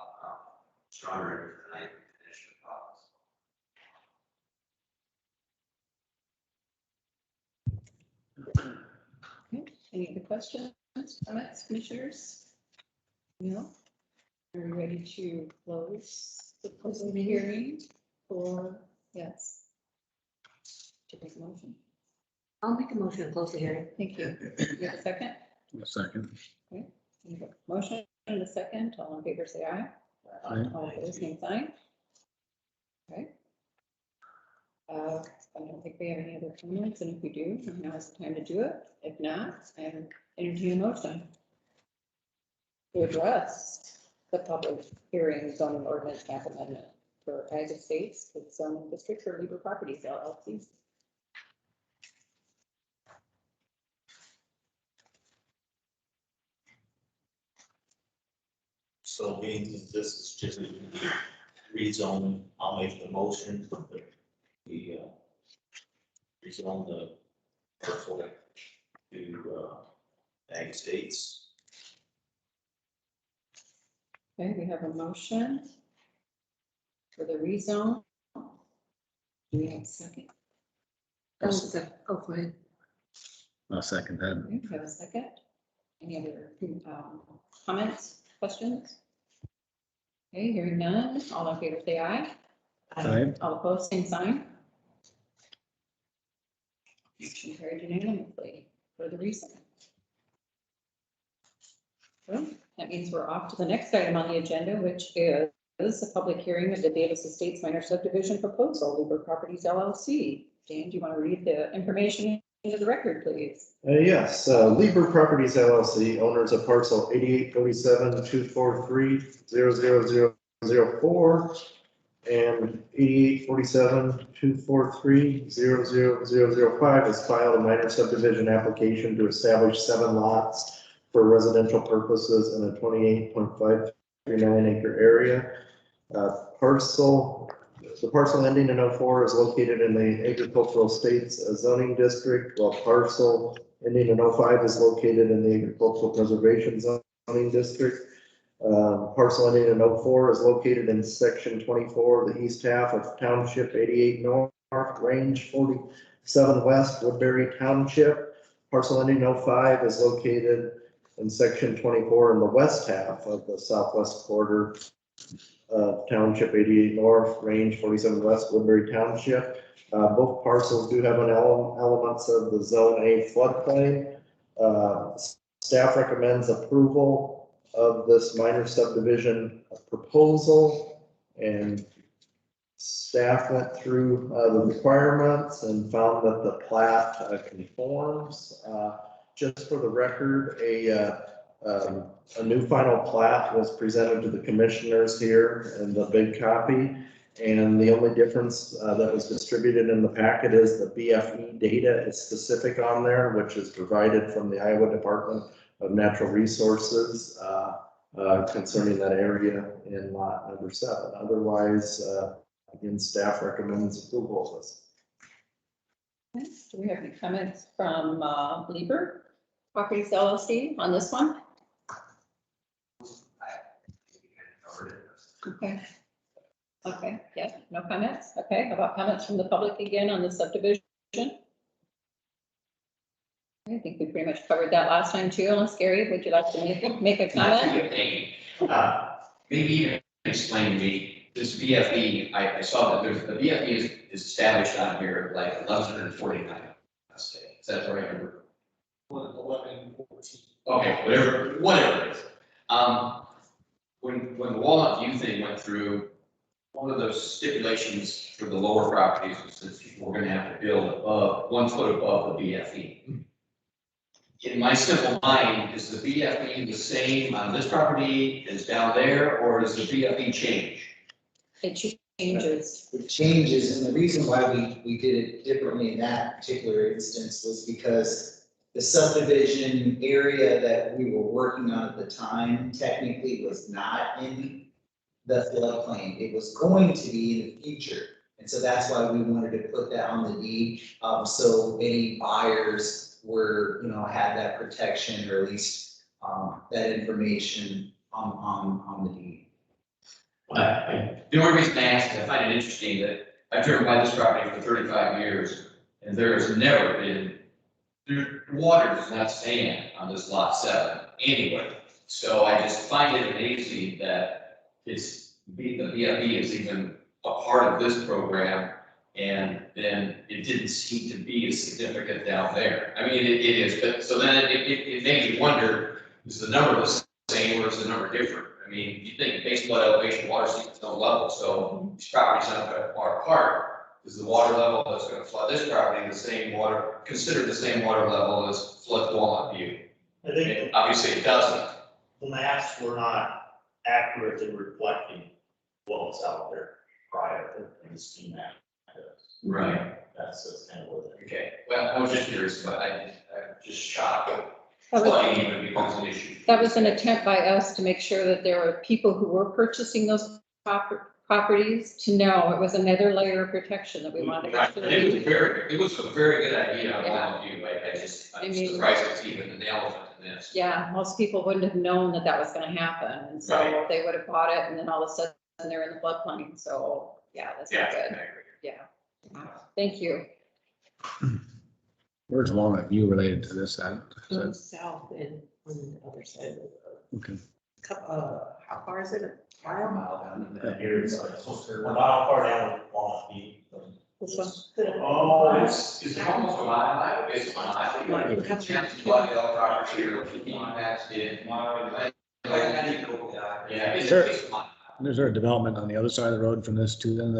stronger than I initially thought. Okay, any other questions, comments, commissioners? No? Are we ready to close the closing hearing for, yes? To take a motion. I'll make a motion to close the hearing. Thank you. You have a second? a second. We have a motion and a second. All in favor, say aye. Aye. All opposed, same sign. Okay. I don't think we have any other comments, and if we do, now is the time to do it. If not, I entertain a motion to address the public hearing zoning ordinance map amendment for Ag Estates with zoning district for Lieber Properties LLC. So being that this is just rezone, I'll make the motion for the rezone the parcel to, ag states. Okay, we have a motion for the rezone. Do we have a second? Oh, go ahead. I'll second that. Okay, we have a second. Any other comments, questions? Okay, hearing none. All in favor, say aye. Aye. All opposed, same sign. Motion carried unanimously for the rezone. Well, that means we're off to the next item on the agenda, which is a public hearing of the Davis Estates minor subdivision proposal, Lieber Properties LLC. Dan, do you want to read the information into the record, please? Yes, Lieber Properties LLC, owners of parcel 8847-243-00004 and 8847-243-00005 has filed a minor subdivision application to establish 7 lots for residential purposes in a 28.539 acre area. The parcel ending in 04 is located in the agricultural estates zoning district, while parcel ending in 05 is located in the agricultural preservation zoning district. Parcel ending in 04 is located in section 24, the east half of township 88 north, range 47 west, Woodbury Township. Parcel ending in 05 is located in section 24 in the west half of the southwest quarter township 88 north, range 47 west, Woodbury Township. Both parcels do have an elements of the zone A floodplain. Staff recommends approval of this minor subdivision proposal, and staff went through the requirements and found that the plat conforms. Just for the record, a new final plat was presented to the commissioners here in the big copy. And the only difference that was distributed in the packet is the BFE data is specific on there, which is provided from the Iowa Department of Natural Resources concerning that area in lot number 7. Otherwise, again, staff recommends approval of this. Okay, do we have any comments from Lieber Properties LLC on this one? Okay. Okay, yeah, no comments. Okay, how about comments from the public again on the subdivision? I think we pretty much covered that last time too, unless Gary, would you like to make a comment? Maybe you can explain to me, this BFE, I saw that there's, the BFE is established on here like 1149. Is that the right number? 1114. Okay, whatever it is. When the Walnut View thing went through, one of those stipulations for the lower properties was that people were gonna have to build above, 1 foot above the BFE. In my simple mind, is the BFE the same on this property as down there, or does the BFE change? It changes. It changes, and the reason why we did it differently in that particular instance was because the subdivision area that we were working on at the time technically was not in the floodplain. It was going to be in the future. And so that's why we wanted to put that on the deed. So any buyers were, had that protection, or at least that information on the deed. The only reason I ask is I find it interesting that I've driven by this property for 35 years, and there has never been, water does not stand on this lot 7 anyway. So I just find it amazing that the BFE is even a part of this program, and then it didn't seem to be as significant down there. I mean, it is, but so then it made me wonder, is the number the same or is the number different? I mean, you think base flood elevation, water seeps no level, so these properties are far apart. Is the water level that's going to flood this property the same water, considered the same water level as flood Walnut View? I think Obviously it doesn't. the maps were not accurately reflecting what was out there prior to the scheme map. Right. That's kind of what it is. Okay, well, I was just curious, but I'm just shocked that That was- flooding even becomes an issue. That was an attempt by us to make sure that there were people who were purchasing those properties to know it was another layer of protection that we wanted to make sure. It was we- very, it was a very good idea on Yeah. all of you, I I'm mean- surprised it's even an elephant in this. Yeah, most people wouldn't have known that that was gonna happen, and so Right. they would have bought it, and then all of a sudden they're in the floodplain, so, yeah, that's Yeah, not I good, agree. yeah. Thank you. Where's Walnut View related to this at? Is that- South and on the other side of the road. Okay. How far is it? A mile? Mile down in that Here it's like, a mile far down Walnut View. This one. Oh, It's almost a mile, it's a mile. You can chance to buy the property here, if you want that, yeah, it's Sure. just a mile. Is there a development on the other side of the road from this too then?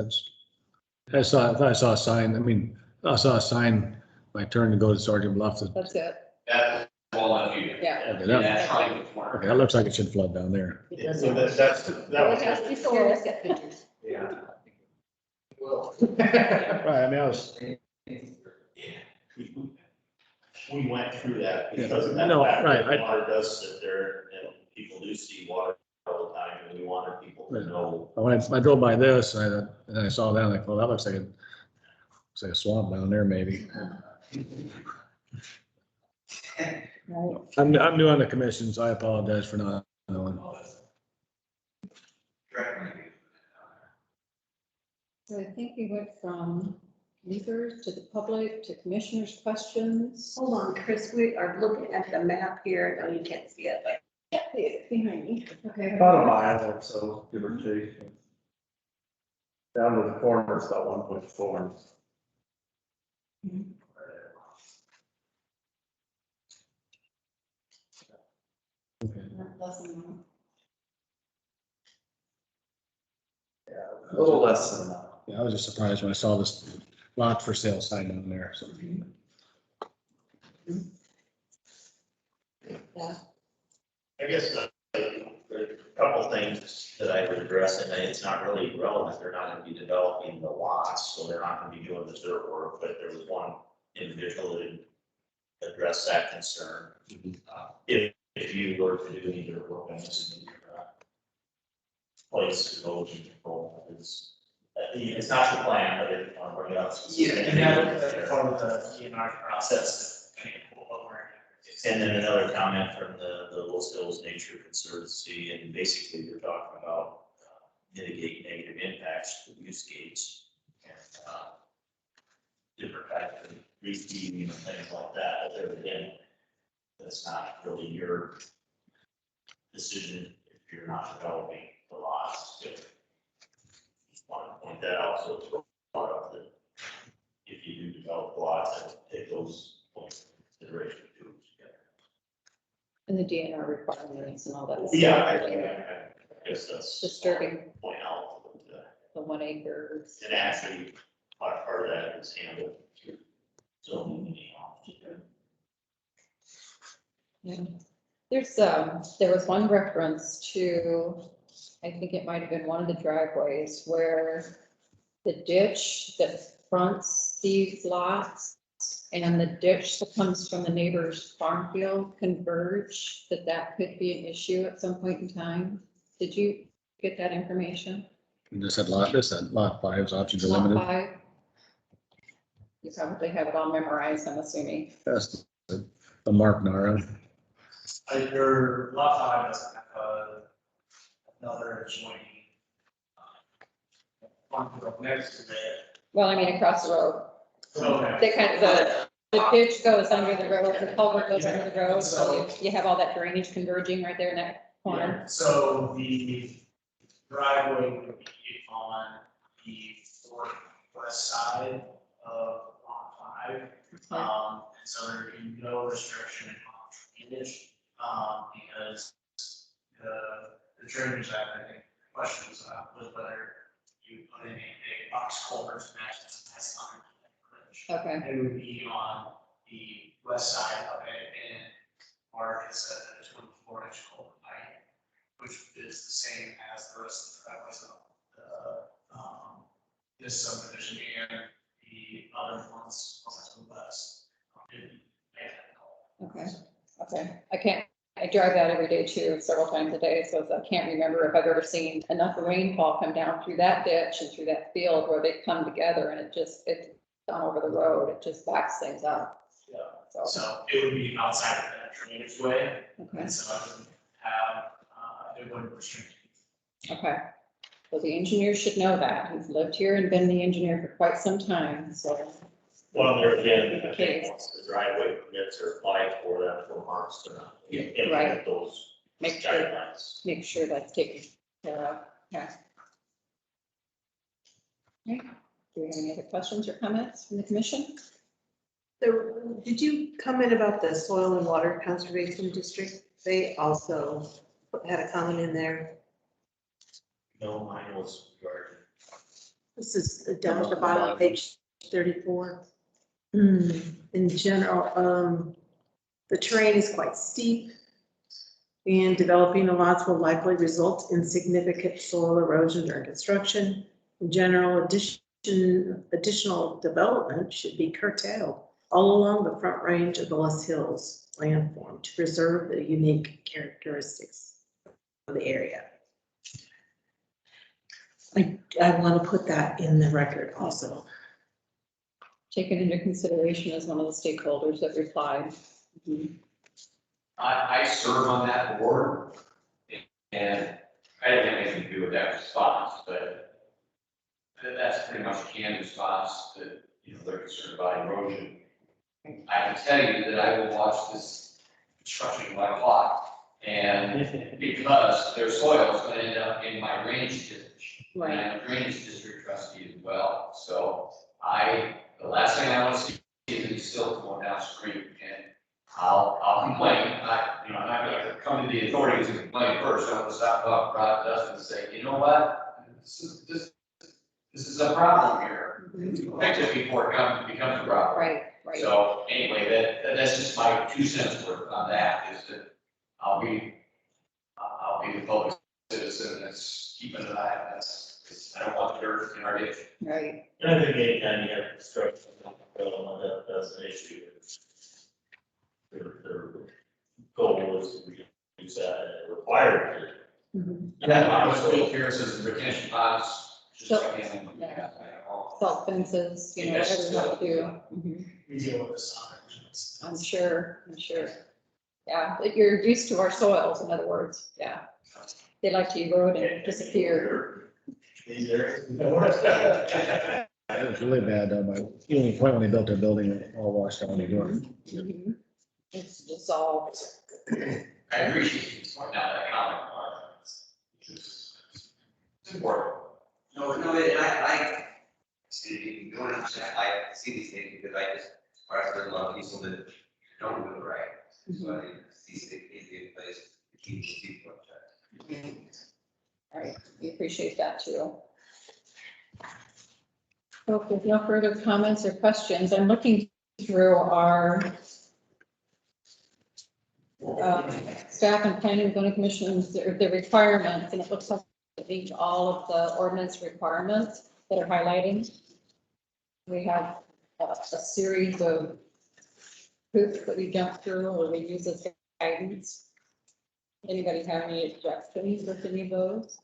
I thought I saw a sign, I saw a sign, when I turned to go to Sergeant Bluff. That's it, That's Walnut View. yeah. Okay, Yeah, that, that's right before. okay, that looks like it should flood down there. Yeah, so that was. Before, let's get pictures. Yeah. Right, I mean, I was, We went through that Yeah, because of that. no, fact right, that Water does sit there and people do see water all the time and we wanted people to know. when I drove by this, and I saw that, I'm like, well, that looks like a swamp down there maybe. Right. I'm new on the commission, so I apologize for not knowing. So I think we went from leaders to the public to commissioners' questions. Hold on, Chris, we are looking at the map here. No, you can't see it, but it's behind me. Okay. About a mile or so, give or take. Down to the corner, it's about 1.4. Less than A little less than that. Yeah, I was just surprised when I saw this lot for sale sign down there, so. Yeah. I guess there's a couple things that I would address, and it's not really relevant, they're not gonna be developing the lots, so they're not gonna be doing the dirt work, but there was one individual that addressed that concern. If you were to do any dirt work on this in your place, erosion control is, it's not the plan, but if you want to bring it up. Yeah, and that, part of the DNR process, I mean, over. And then another comment from the Los Hills Nature Conservancy, and basically they're talking about mitigate negative impacts to use gates and different types of refeeding and things like that, but there again, that's not really your decision if you're not developing the lots. So, just want to point that out, so it's brought up that if you do develop lots, then take those points into consideration too. And the DNR requirements and all that. Yeah, I guess that's. Disturbing Point out, the 1 acre. and actually, part of that is handled through zoning anyhow. Yeah. There's, there was one reference to, I think it might have been one of the driveways where the ditch that fronts these lots and the ditch that comes from the neighbor's farm field converge, that could be an issue at some point in time. Did you get that information? This said lot 5's options are Lot limited. 5? You probably have it all memorized, I'm assuming. That's the Mark Nara. Your lot five doesn't have another adjoining. Farm field next to it. Well, I mean, across the road. Okay. They kind of, the ditch goes under the road, the culvert goes under the road, so you have all that drainage converging right there in that corner. So the driveway would be on the northwest side of lot five. And so there would be no restriction on drainage, because the drainage that I think question was whether you put in a box culvert to match that's on the bridge. Okay, It would be on the west side of it, and Mark has said that it's 24-inch culvert height, which is the same as the rest of the driveways of this subdivision and the other ones to the west. okay, okay. I drive that every day too, several times a day, so I can't remember if I've ever seen enough rainfall come down through that ditch and through that field where they come together and it's down over the road, it just backs things up. Yeah. So, So it would be outside of that drainage way, okay, and so I wouldn't have, it wouldn't restrict. okay. Well, the engineer should know that. He's lived here and been the engineer for quite some time, so. Well, there again, I Okay. think once the driveway permits are applied for that for marks to Right. implement those Make sure, guidelines. that's taken care of. Okay. Okay. Do we have any other questions or comments from the commission? Did you comment about the soil and water conservation district? They also had a comment in there. No, mine was regarding. This is down at the bottom of page 34. In general, the terrain is quite steep, and developing the lots will likely result in significant soil erosion during construction. In general, additional development should be curtailed all along the front range of the Les Hills landform to preserve the unique characteristics of the area. I want to put that in the record also. Taken into consideration as one of the stakeholders that replied. I serve on that board, and I didn't have anything to do with that response, but that's pretty much a canned response that, you know, they're concerned about erosion. I can tell you that I will watch this construction by a clock, and because their soil is gonna end up in my drainage district. And I'm a drainage district trustee as well, so the last thing I want to see is these still going downstream, and I'll complain. I'm not gonna come to the authorities and complain first. I'm gonna stop talking about Dustin and say, you know what? This is a problem here. Fix it before it becomes a problem. Right, right. So anyway, that's just my 2 cents worth on that, is that I'll be the public citizen that's keeping an eye on this, because I don't want the dirt in our ditch. Right. And I think anytime you have construction, that's an issue. Their goal is to reduce that and require it. Mhm. And that one was built here, says the retention ponds, just So- like in, Salt fences, you know, whatever you have to do. Mhm. We deal with this on. I'm sure. Yeah, but you're used to our soils, in other words, yeah. They like to erode and disappear. It was really bad down by, even point when they built their building, it all washed out. Mhm. It's dissolved. I appreciate you pointing out economic requirements. It's important. No, I see, going on, I see these things because I just, there's a lot of people that don't do it right. So I see things need to be in place to keep the people in check. All right, we appreciate that too. So if there's no further comments or questions, I'm looking through our staff and planning and zoning commissions, the requirements, and it looks like they meet all of the ordinance requirements that are highlighting. We have a series of hoops that we jump through or we use as guidance. Anybody have any objections with any of those?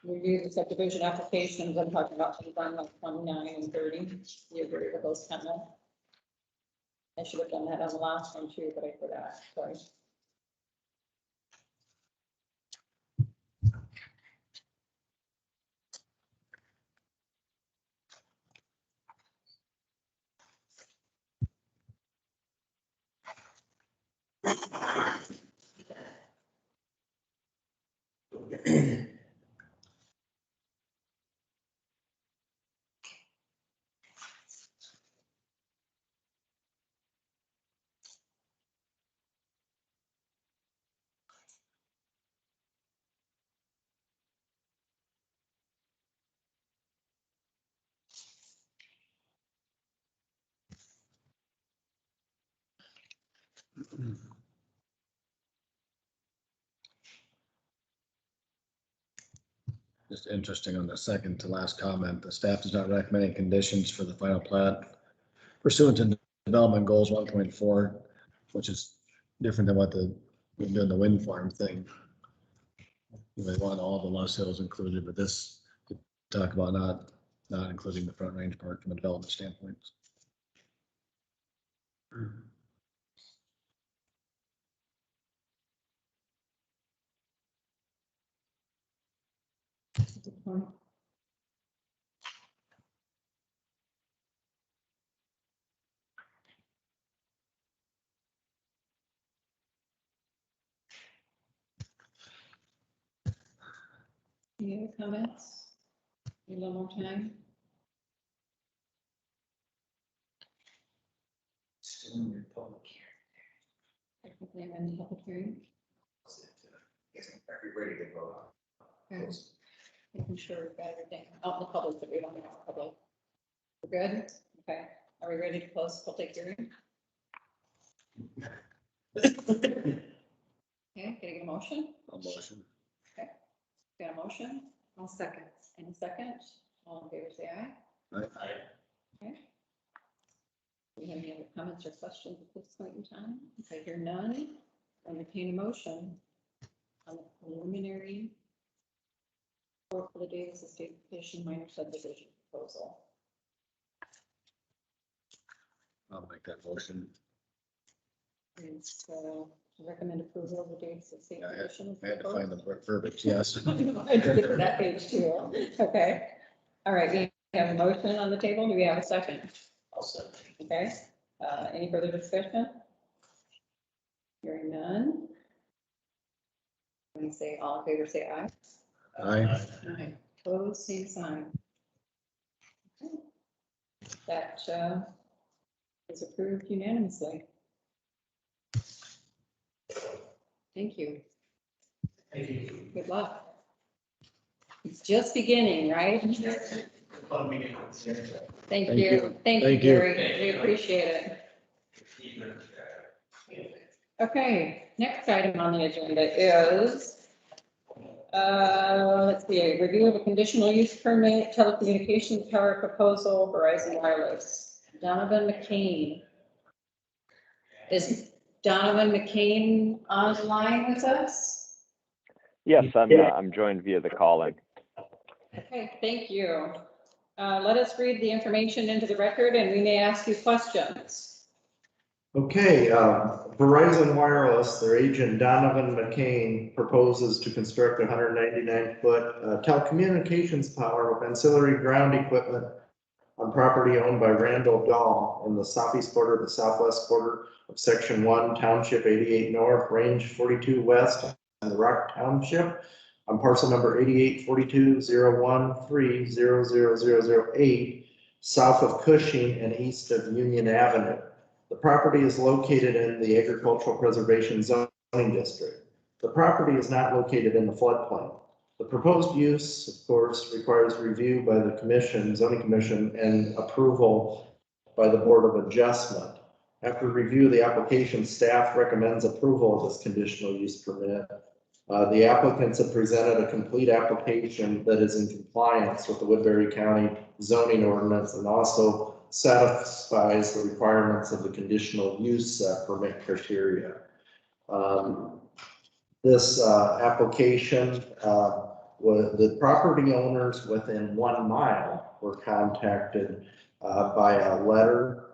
Review the subdivision applications, I'm talking about things on like 29 and 30. You agree with those comments? I should have done that on the last one too, but I forgot, sorry. Just interesting on the second to last comment, the staff does not recommend any conditions for the final plat pursuant to development goals 1.4, which is different than what the we're doing the wind farm thing. They want all the Lost Hills included, but this, talk about not including the Front Range Park from a development standpoint. Any other comments? A little more time? Still in your public hearing. Technically, I'm in the public hearing, Yes, are we ready to vote on? making sure we've got everything out in the public, but we don't have a public. We're good? Okay. Are we ready to close the public hearing? Okay, getting a motion? A motion. Got a motion? I'll second. And a second? All in favor, say aye. Okay. Do we have any other comments or questions at this point in time? If I hear none, I'll entertain a motion on the preliminary for the Davis Estate Petition minor subdivision proposal. I'll make that motion. And so recommend approval of the Davis Estate Yeah, Petition. I had to find the verbiage, yes. I had to get to that page too. Okay. All right, we have a motion on the table. Do we have a second? I'll second. Okay, any further discussion? Hearing none. When you say all in favor, say aye. Aye. Aye. Opposed, same sign. Okay. That, is approved unanimously. Thank you. Thank you. Good luck. It's just beginning, right? Fun meeting. Thank Thank you. you. Thank you, Thank you. Gary. We appreciate it. Okay, next item on the agenda is, let's see, a review of a conditional use permit, telecommunications tower proposal, Verizon Wireless. Donovan McCain. Is Donovan McCain online with us? Yes, I'm joined via the call-in. Okay, thank you. Let us read the information into the record and we may ask you questions. Okay, Verizon Wireless, their agent Donovan McCain proposes to construct a 199-foot telecommunications tower with ancillary ground equipment on property owned by Randall Dahl in the southeast quarter of the southwest quarter of Section 1, Township 88 North, Range 42 West, and the Rock Township on parcel number 884201300008, south of Cushing and east of Union Avenue. The property is located in the Agricultural Preservation Zoning District. The property is not located in the floodplain. The proposed use, of course, requires review by the commission, zoning commission, and approval by the Board of Adjustment. After review of the application, staff recommends approval of this conditional use permit. The applicants have presented a complete application that is in compliance with the Woodbury County zoning ordinance and also satisfies the requirements of the conditional use permit criteria. This application, the property owners within 1 mile were contacted by a letter,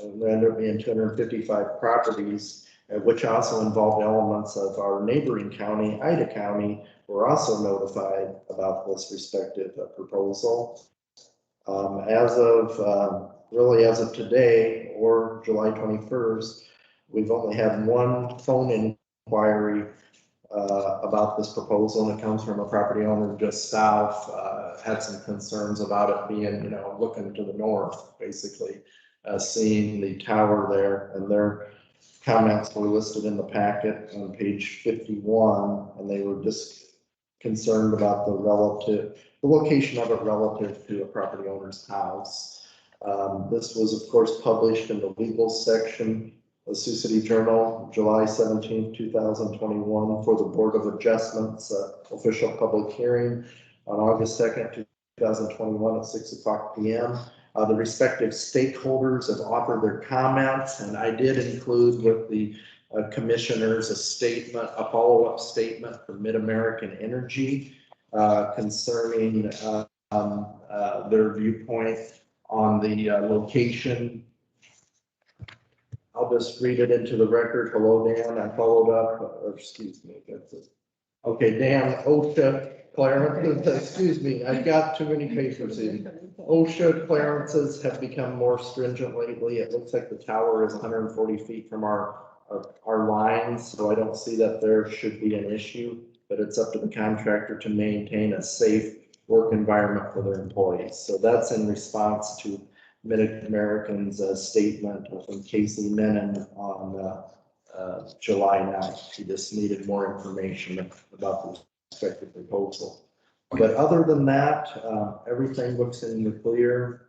and there ended up being 255 properties, which also involved elements of our neighboring county, Ida County, were also notified about this respective proposal. Really as of today, or July 21st, we've only had 1 phone inquiry about this proposal, and it comes from a property owner just south, had some concerns about it being, looking to the north, basically, seeing the tower there, and their comments were listed in the packet on page 51, and they were just concerned about the location of it relative to a property owner's house. This was, of course, published in the legal section of the Sioux City Journal, July 17, 2021, for the Board of Adjustments official public hearing on August 2nd, 2021 at 6:00 p.m. The respective stakeholders have offered their comments, and I did include with the commissioners a statement, a follow-up statement from Mid-American Energy concerning their viewpoint on the location. I'll just read it into the record. Hello, Dan. I followed up, or excuse me. That's it. Okay, Dan, OSHA clearances, excuse me, I've got too many papers in. OSHA clearances have become more stringent lately. It looks like the tower is 140 feet from our lines, so I don't see that there should be an issue, but it's up to the contractor to maintain a safe work environment for their employees. So that's in response to Mid-American's statement from Casey Menon on July 9th. He just needed more information about the respective proposal. But other than that, everything looks in the clear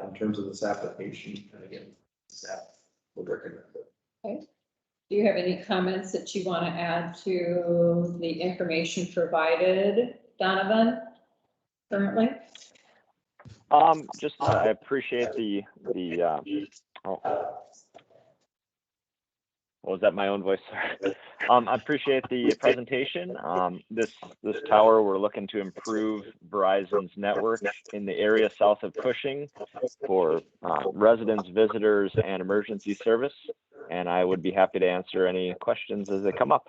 in terms of this application. And again, staff would recommend it. Okay. Do you have any comments that you want to add to the information provided, Donovan, currently? Just, I appreciate what was that, my own voice? Sorry. I appreciate the presentation. This tower, we're looking to improve Verizon's network in the area south of Cushing for residents, visitors, and emergency service. And I would be happy to answer any questions as they come up.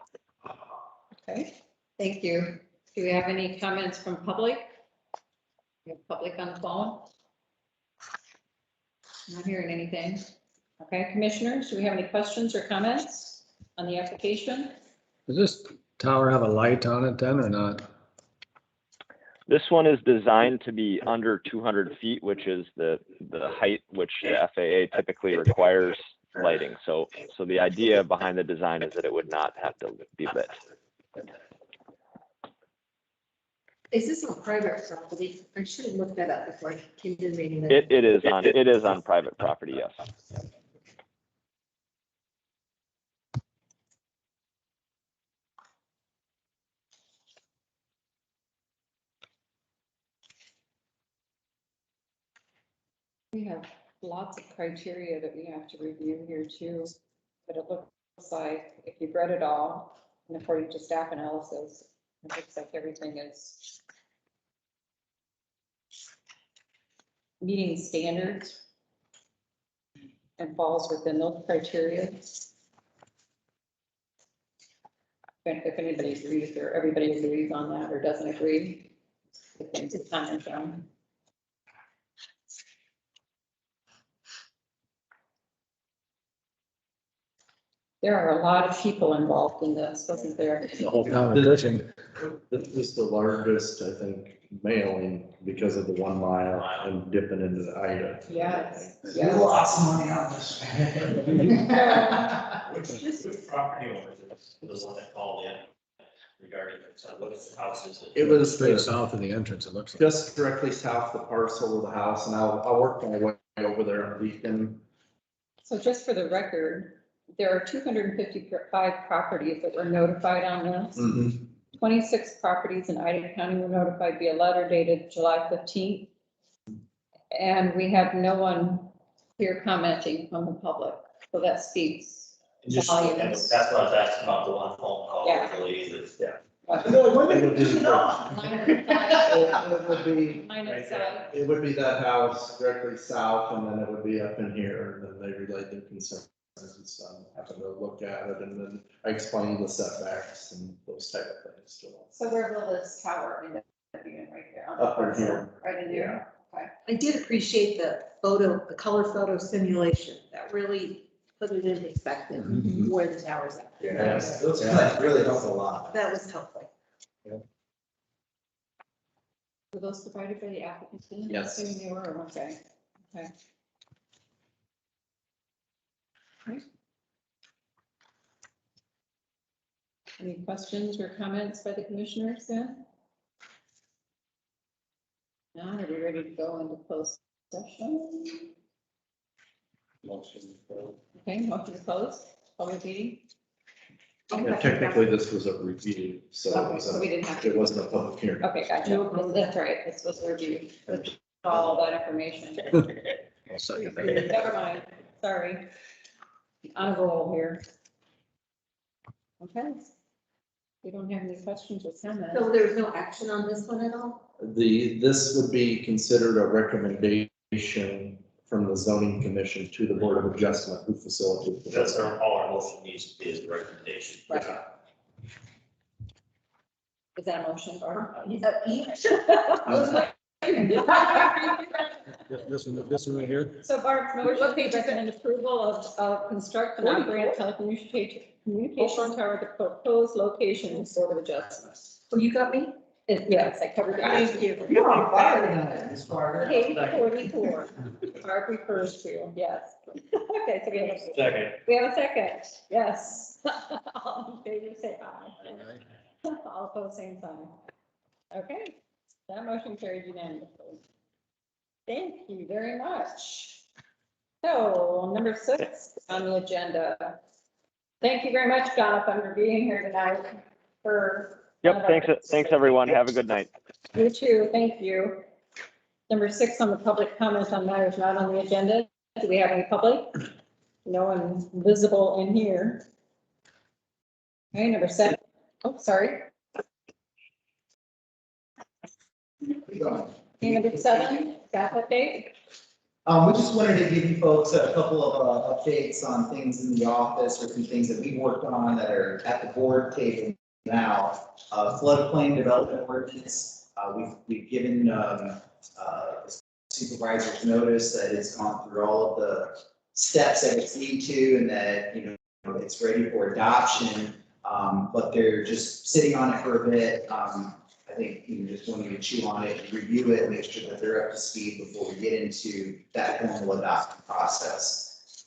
Okay, thank you. Do we have any comments from public? We have public on the phone? Not hearing anything. Okay, commissioners, do we have any questions or comments on the application? Does this tower have a light on it then or not? This one is designed to be under 200 feet, which is the height which the FAA typically requires lighting. So the idea behind the design is that it would not have to be lit. Is this on private property? I should have looked that up before I came to the meeting. It is on private property, yes. We have lots of criteria that we have to review here too, but it looks like if you've read it all, and according to staff analysis, it looks like everything is meeting standards and falls within those criteria. If anybody agrees or everybody agrees on that or doesn't agree, it's a comment down. There are a lot of people involved in this, wasn't there? The whole town of Cushing. This is the largest, I think, mailing because of the 1 mile and dipping into the Ida. Yes. There's lots of money on this. Which property owner was the one that called in regarding what house is it? It was Straight south of the entrance, it looks like. just directly south of the parcel of the house, and I'll work my way over there on Beacon. So just for the record, there are 255 properties that were notified on this. 26 properties in Ida County were notified via letter dated July 15th. And we have no one here commenting from the public, so that speaks Just, volumes. that's what I was asking about the one phone call. Yeah. with the lady that's- It would be that house directly south, and then it would be up in here, and then they relayed their concerns, and so happened to look at it, and then I explained the setbacks and those type of things to them. So where will this tower end up being right there? on the Up in parcel? here. Right in here, okay. I did appreciate the color photo simulation. That really put it in perspective where the tower's at. Yes, those really help a lot. That was helpful. Were those provided by the applicant? Yes. Assuming they were, okay, okay. Right. Any questions or comments by the commissioners then? Now, are we ready to go into closed session? Okay, motion to close, public meeting? Yeah, technically, this was a review, so Okay, so we didn't have to. it wasn't a public hearing. Okay, gotcha. That's right. This was a review. with all that information. Never mind. Sorry. On a roll here. Okay. We don't have any questions or comments. So there's no action on this one at all? This would be considered a recommendation from the zoning commission to the board of adjustment who facilitates. the That's all our motion needs to be is a recommendation. Right. Is that a motion, Barb? This one right here. So Barb's motion would be recommend approval of construction on grant telecommunication tower at the proposed location in Board of Adjustments. Oh, you got me? Yes, I covered it. Thank you. You're on fire tonight, Ms. Carter. Page 44. Barb refers to, yes. Okay, so we have a second, yes. All in favor, say aye. All opposed, same sign. Okay, that motion carried unanimously. Thank you very much. So, number 6 on the agenda. Thank you very much, Jonathan, for being here tonight for. Yep, thanks everyone. Have a good night. You too, thank you. Number 6 on the public comments on matters not on the agenda. Do we have any public? No one visible in here. Okay, number 7. Oh, sorry. Okay, number 7, staff update. We just wanted to give you folks a couple of updates on things in the office or some things that we worked on that are at the board table now. Floodplain development ordinance, we've given supervisors notice that it's gone through all of the steps that it's need to and that, you know, it's ready for adoption. But they're just sitting on it for a bit. I think you just want to chew on it, review it, make sure that they're up to speed before we get into that formal adoption process.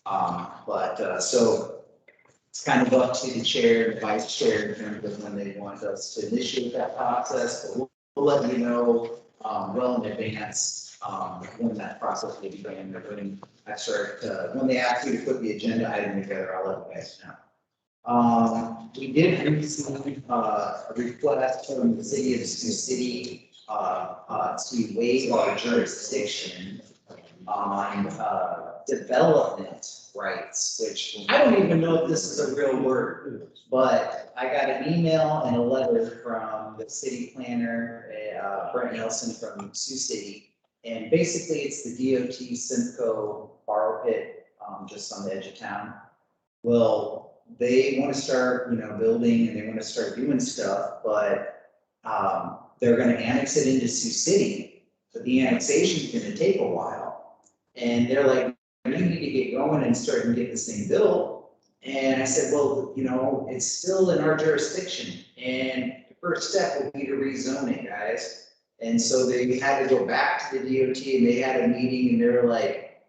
So it's kind of up to the chair and vice chair in terms of when they want us to initiate that process, but we'll let you know well in advance when that process will begin. When I start, when they ask you to put the agenda item together, I'll let you guys know. We did receive a request from the city of Sioux City to waive our jurisdiction on development rights, which I don't even know if this is a real word, but I got an email and a letter from the city planner, Brent Nelson from Sioux City. And basically it's the DOT Simcoe borrow pit just on the edge of town. Well, they want to start, you know, building and they want to start doing stuff, but they're going to annex it into Sioux City, but the annexation is going to take a while. And they're like, we need to get going and start and get this thing built. And I said, well, you know, it's still in our jurisdiction. And the first step will be to rezone it, guys. And so they had to go back to the DOT and they had a meeting and they were like,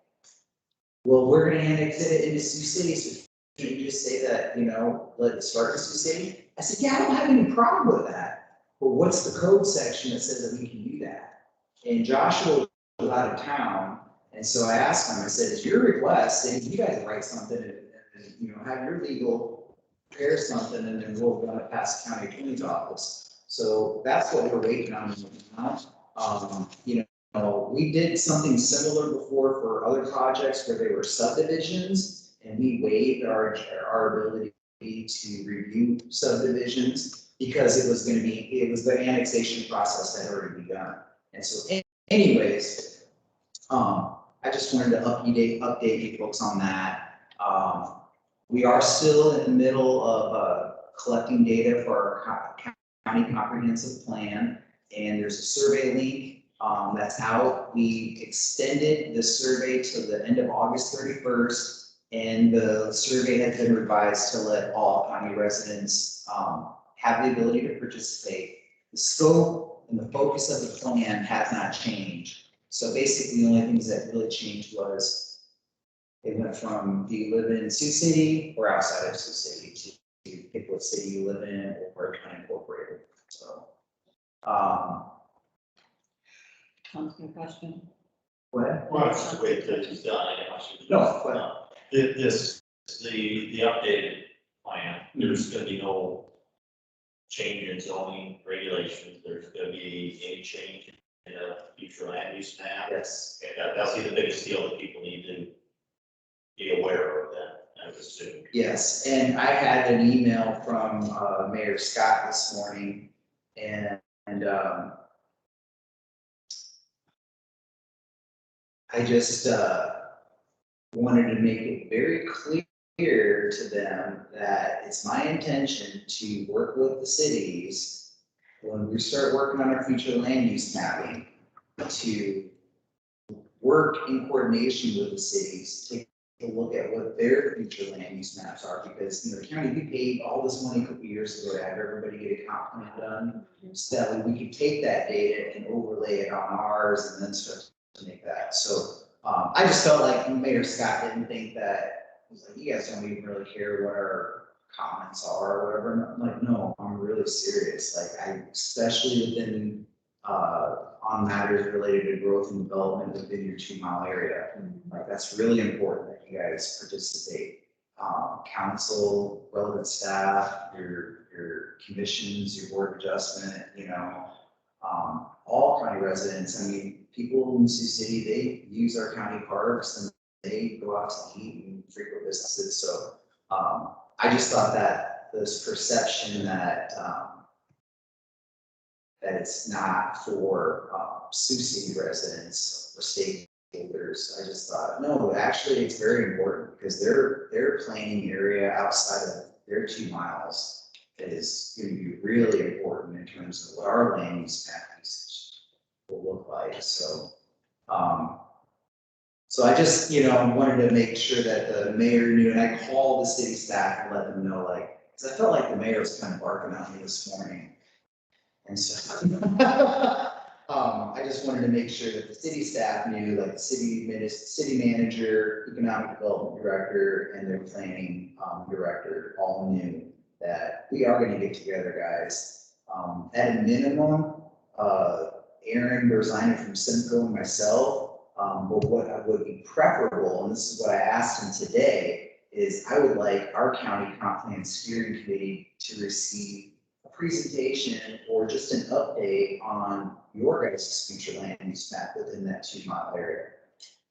well, we're going to annex it into Sioux City. So can you just say that, you know, let it start in Sioux City? I said, yeah, I don't have any problem with that. But what's the code section that says that we can do that? And Joshua was out of town. And so I asked him, I said, it's your request, and if you guys write something and, you know, have your legal prepare something, and then we'll run it past the county attorney's office. So that's what we're waiting on now. You know, we did something similar before for other projects where they were subdivisions, and we waived our ability to review subdivisions because it was the annexation process that had already begun. And so anyways, I just wanted to update you folks on that. We are still in the middle of collecting data for our county comprehensive plan, and there's a survey link that's out. We extended the survey to the end of August 31st, and the survey has been revised to let all county residents have the ability to participate. The scope and the focus of the plan has not changed. So basically, the only things that really changed was it went from do you live in Sioux City or outside of Sioux City to pick what city you live in or unincorporated. So, Tom's got a question. what? Well, it's just wait till he's done. No, go ahead. The updated plan, there's gonna be no change in zoning regulations. There's gonna be any change in the future land use map. Yes. Okay, that'll be the biggest deal that people need to be aware of then. I would assume. Yes, and I had an email from Mayor Scott this morning, and I just wanted to make it very clear to them that it's my intention to work with the cities when we start working on our future land use mapping, to work in coordination with the cities, take a look at what their future land use maps are, because, the county, we paid all this money a couple years ago to have everybody get a comp plan done, so that we could take that data and overlay it on ours and then start to make that. So, I just felt like Mayor Scott didn't think that, he was like, you guys don't even really care what our comments are or whatever. And I'm like, no, I'm really serious. Like, especially within, on matters related to growth and development within your 2 mile area. Like, that's really important that you guys participate. Council, relevant staff, your commissions, your board of adjustment, all county residents. I mean, people in Sioux City, they use our county parks and they go out to eat and frequent businesses. So, I just thought that this perception that, that it's not for Sioux City residents or stakeholders. I just thought, no, actually, it's very important because their planning area outside of their 2 miles is going to be really important in terms of what our land use map usage will look like. So, so I just, wanted to make sure that the mayor knew, and I called the city staff and let them know, like, because I felt like the mayor was kind of barking at me this morning. And so, I just wanted to make sure that the city staff knew, like the city manager, economic development director, and their planning director all knew that we are going to get together, guys. At a minimum, Aaron resigning from Simcoe and myself, but what would be preferable, and this is what I asked him today, is I would like our county comp plan steering committee to receive a presentation or just an update on your guys' future land use map within that 2 mile area.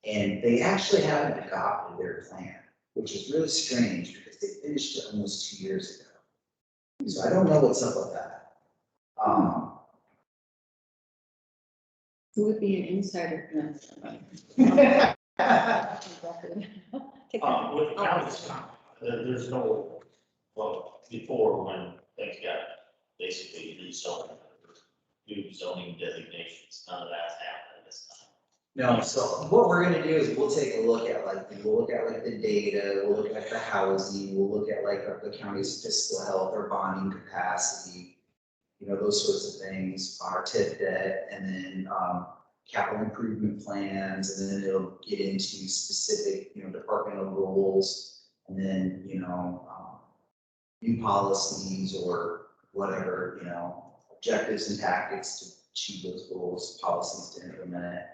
And they actually haven't adopted their plan, which is really strange because they finished it almost 2 years ago. So I don't know what's up with that. Who would be an insider? With the county's, there's no, well, before when things got basically rezoned, new zoning designations, none of that's happened this time. No, so what we're gonna do is we'll take a look at the data, we'll look at the housing, we'll look at the county's fiscal health or bonding capacity, those sorts of things, our TIF debt, and then, capital improvement plans, and then it'll get into specific, departmental goals, and then, new policies or whatever, objectives and tactics to achieve those goals, policies to implement it.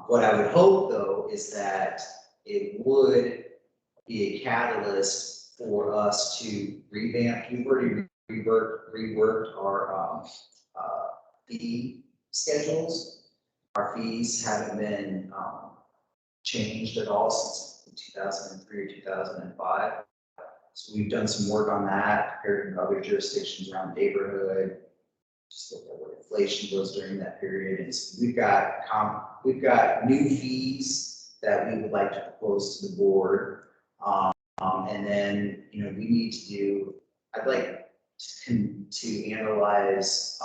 What I would hope, though, is that it would be a catalyst for us to revamp. We've already reworked our fee schedules. Our fees haven't been changed at all since 2003 or 2005. So we've done some work on that compared to other jurisdictions around the neighborhood. Just look at what inflation was during that period. And so we've got new fees that we would like to propose to the board. And then, we need to do, I'd like to analyze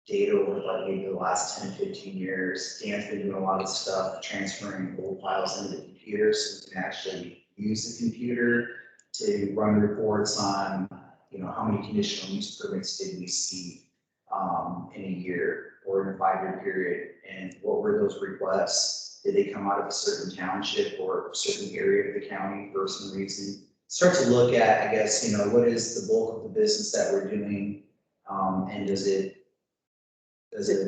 data over maybe the last 10, 15 years. Dan's been doing a lot of stuff, transferring old files into the computer so we can actually use the computer to run reports on, how many conditional use permits did we see in a year or in a 5-year period, and what were those requests? Did they come out of a certain township or a certain area of the county for some reason? Start to look at, I guess, what is the bulk of the business that we're doing, and is it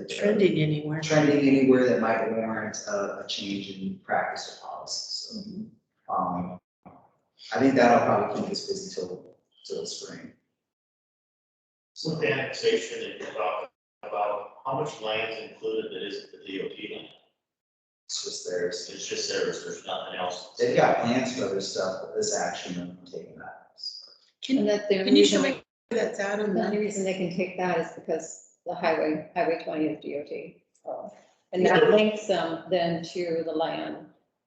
trending anywhere? Trending anywhere that might warrant a change in practice or policy. So, I think that'll probably keep us busy till the spring. So the annexation that you're talking about, how much land's included that isn't the DOT land? It's just theirs. It's just theirs, there's nothing else. They've got plans for other stuff, but this action, I'm taking that. And that's the only Can you show reason- me that's out on The only the, reason they can take that is because the Highway 20 is DOT. So, and that links them then to the land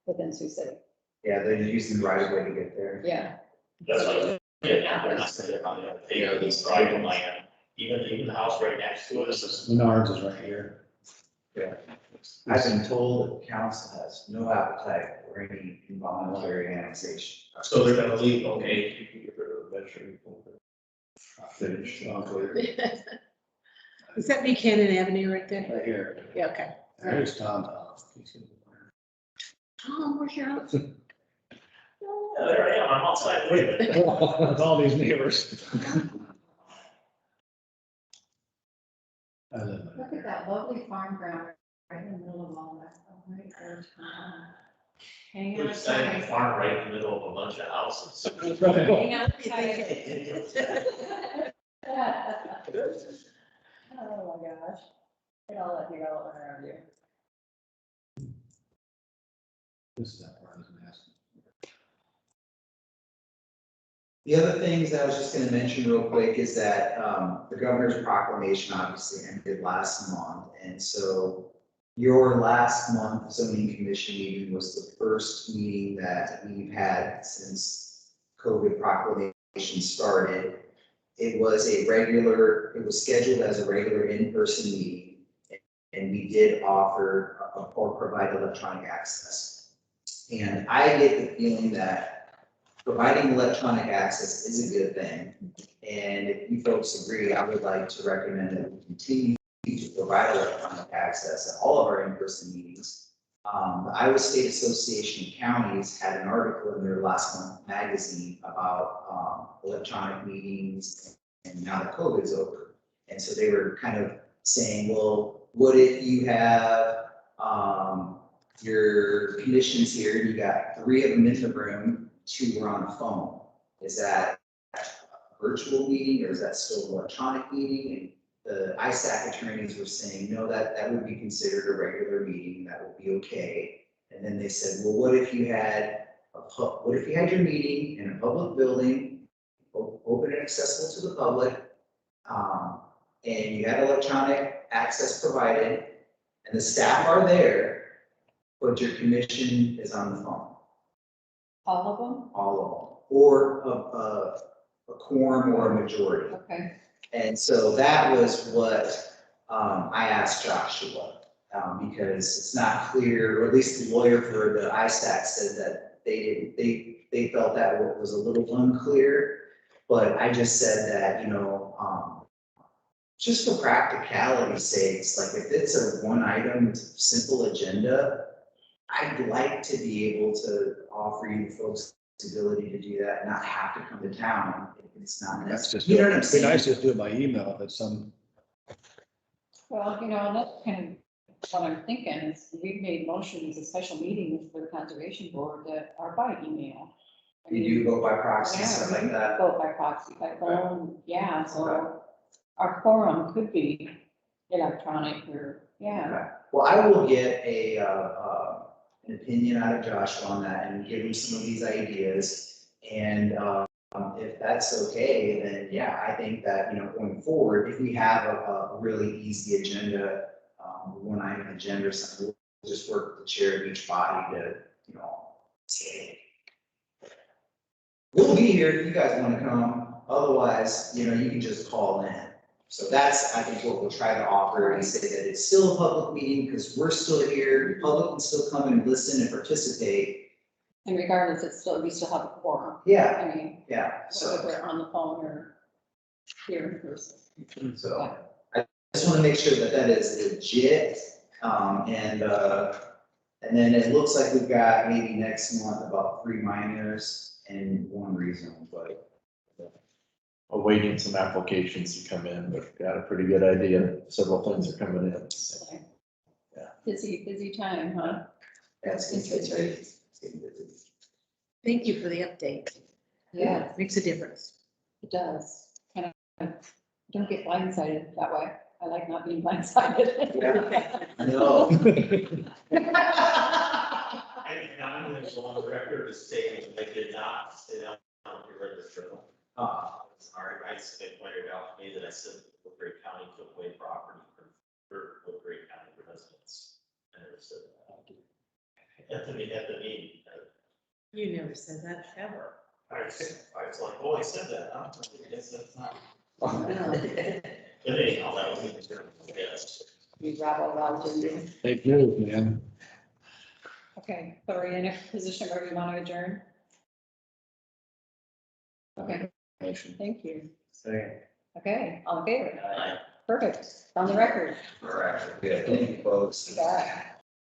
within Sioux City. Yeah, they're using the right of way to get there. Yeah. That's what, yeah, they're not saying they're gonna pay for this private land, even the house right next to us is. Menards is right here. Yeah. I've been told that the council has no appetite for any involuntary annexation. So they're gonna leave, okay, Finish. is that Buchanan Avenue right there? Right here. Yeah, okay. There's Tom. Tom, where's your house? Yeah, there I am, I'm outside waiting. With all these neighbors. Look at that lovely farm ground right in the middle of all that. Right there. Hang We're on. standing in a farm right in the middle of a bunch of houses. Hang on. Oh my gosh. Look at all that development around you. This is that part I was gonna ask. The other things that I was just gonna mention real quick is that, the governor's proclamation obviously ended last month. And so your last month zoning commission meeting was the first meeting that we've had since COVID proclamation started. It was scheduled as a regular in-person meeting, and we did offer or provide electronic access. And I get the feeling that providing electronic access is a good thing. And if you folks agree, I would like to recommend that we continue to provide electronic access at all of our in-person meetings. The Iowa State Association of Counties had an article in their last month magazine about electronic meetings and now that COVID's over. And so they were kind of saying, well, what if you have your commissions here, you got 3 of them in the room, 2 were on the phone? Is that a virtual meeting or is that still an electronic meeting? And the ISAC attorneys were saying, no, that would be considered a regular meeting, that would be okay. And then they said, well, what if you had your meeting in a public building, open and accessible to the public, and you had electronic access provided, and the staff are there, but your commission is on the phone, All of them? all of them, or a quorum or a majority. Okay. And so that was what I asked Joshua, because it's not clear, or at least the lawyer for the ISAC said that they felt that was a little unclear. But I just said that, just for practicality's sakes, like if it's a one item, simple agenda, I'd like to be able to offer you folks the ability to do that, and not have to come to town if it's not That's just, necessary. You know what I'm it'd be saying? nice to just do it by email if it's some, Well, and that's kind of what I'm thinking is we've made motions, a special meetings for the conservation board that are by email. I You mean, do vote by proxy, yeah, stuff like we that. Vote by proxy, by phone, yeah, so our quorum could be electronic or, yeah. Okay. Well, I will get an opinion out of Joshua on that and give him some of these ideas. And if that's okay, then yeah, I think that, going forward, if we have a really easy agenda, one item agenda or something, we'll just work with the chair of each body to, say, we'll be here if you guys want to come. Otherwise, you can just call in. So that's, I think, what we'll try to offer and say that it's still a public meeting because we're still here. The public can still come and listen and participate. And regardless, we still have a quorum. Yeah, I mean, yeah. whether So, we're on the phone or here in person. so I just want to make sure that is legit. And then it looks like we've got maybe next month about 3 minors and 1 rezone, but Awaiting some applications to come in, but got a pretty good idea. Several things are coming in. So, yeah. Busy time, huh? that's good. It's getting busy. Thank you for the update. Yeah, Makes a difference. it does. Kind of, don't get blindsided that way. I like not being blindsided. Yeah. No. to say, they did not stay down the river trail. Sorry, I it pointed out to me that I said Woodbury County took away property for Woodbury County residents. I never said that. At the meeting. You never said that ever. I was like, oh, I said that, huh? I guess that's not. But anyhow, that was interesting, yes. We rabble around in They do, man. Okay, so are you in a position where you want to adjourn? Okay, thank you. Second. Okay, all in favor? Aye. Perfect, on the record. All right, good, thank you, folks. Bye.